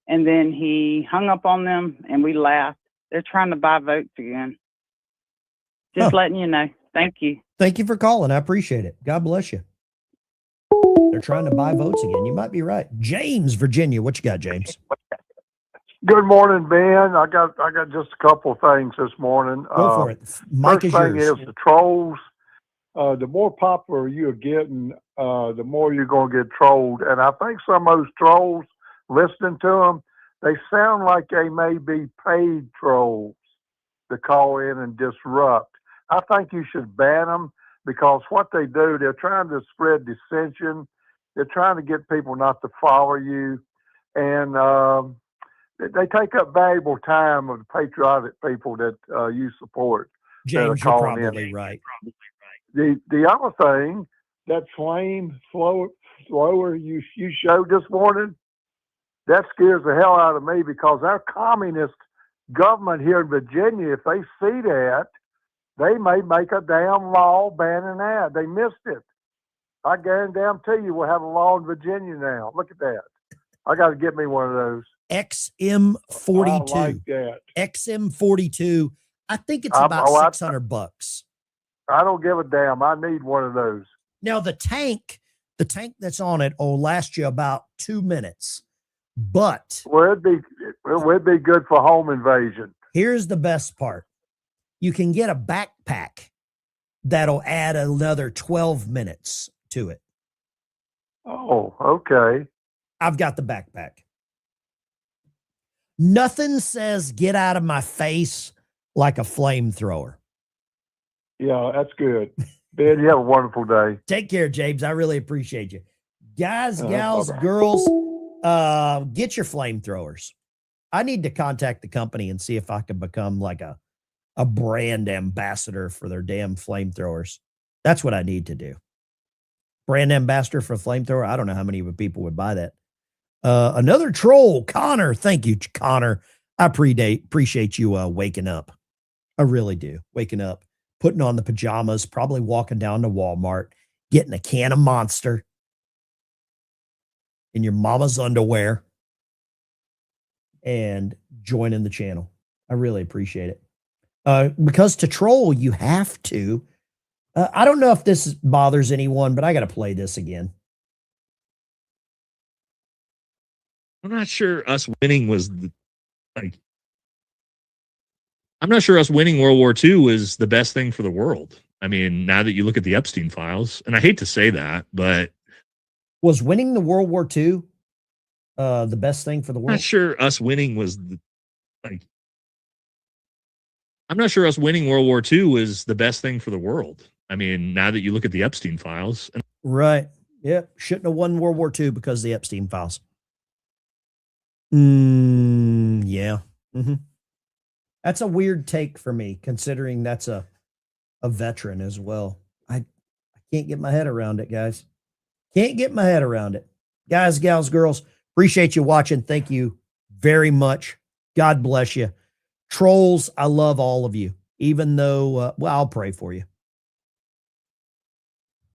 And then he hung up on them and we laughed. They're trying to buy votes again. Just letting you know. Thank you. Thank you for calling. I appreciate it. God bless you. They're trying to buy votes again. You might be right. James, Virginia. What you got, James? Good morning, Ben. I got just a couple of things this morning. Go for it. Mike first is thing yours. is the trolls. The more popular you're getting, the more you're going to get trolled. And I think some of those trolls, listening to them, they sound like they may be paid trolls to call in and disrupt. I think you should ban them because what they do, they're trying to spread dissension. They're trying to get people not to follow you. And they take up valuable time of the patriotic people that you support. James, you're probably right. The other thing, that flame thrower you showed this morning, that scares the hell out of me because our communist government here in Virginia, if they see that, they may make a damn law banning that. They missed it. I guarantee you we'll have a law in Virginia now. Look at that. I got to get me one of those. XM42. I like that. XM42. I think it's about $600. I don't give a damn. I need one of those. Now the tank that's on it will last you about 2 minutes. But it'd be good for home invasion. Here's the best part. You can get a backpack that'll add another 12 minutes to it. Oh, okay. I've got the backpack. Nothing says get out of my face like a flamethrower. Yeah, that's good. Ben, you have a wonderful day. Take care, James. I really appreciate you. Guys, gals, girls, get your flamethrowers. I need to contact the company and see if I can become like a brand ambassador for their damn flamethrowers. That's what I need to do. Brand ambassador for a flamethrower. I don't know how many people would buy that. Another troll, Connor. Thank you, Connor. I appreciate you waking up. I really do. Waking up, putting on the pajamas, probably walking down to Walmart, getting a can of Monster in your mama's underwear and joining the channel. I really appreciate it. Because to troll, you have to. I don't know if this bothers anyone, but I got to play this again. I'm not sure us winning was I'm not sure us winning World War II was the best thing for the world. I mean, now that you look at the Epstein files, and I hate to say that, but was winning the World War II the best thing for the world? I'm not sure us winning was I'm not sure us winning World War II was the best thing for the world. I mean, now that you look at the Epstein files. Right. Yep. Shouldn't have won World War II because of the Epstein files. Yeah. Mm-hmm. That's a weird take for me, considering that's a veteran as well. I can't get my head around it, guys. Can't get my head around it. Guys, gals, girls, appreciate you watching. Thank you very much. God bless you. Trolls, I love all of you, even though, I'll pray for you.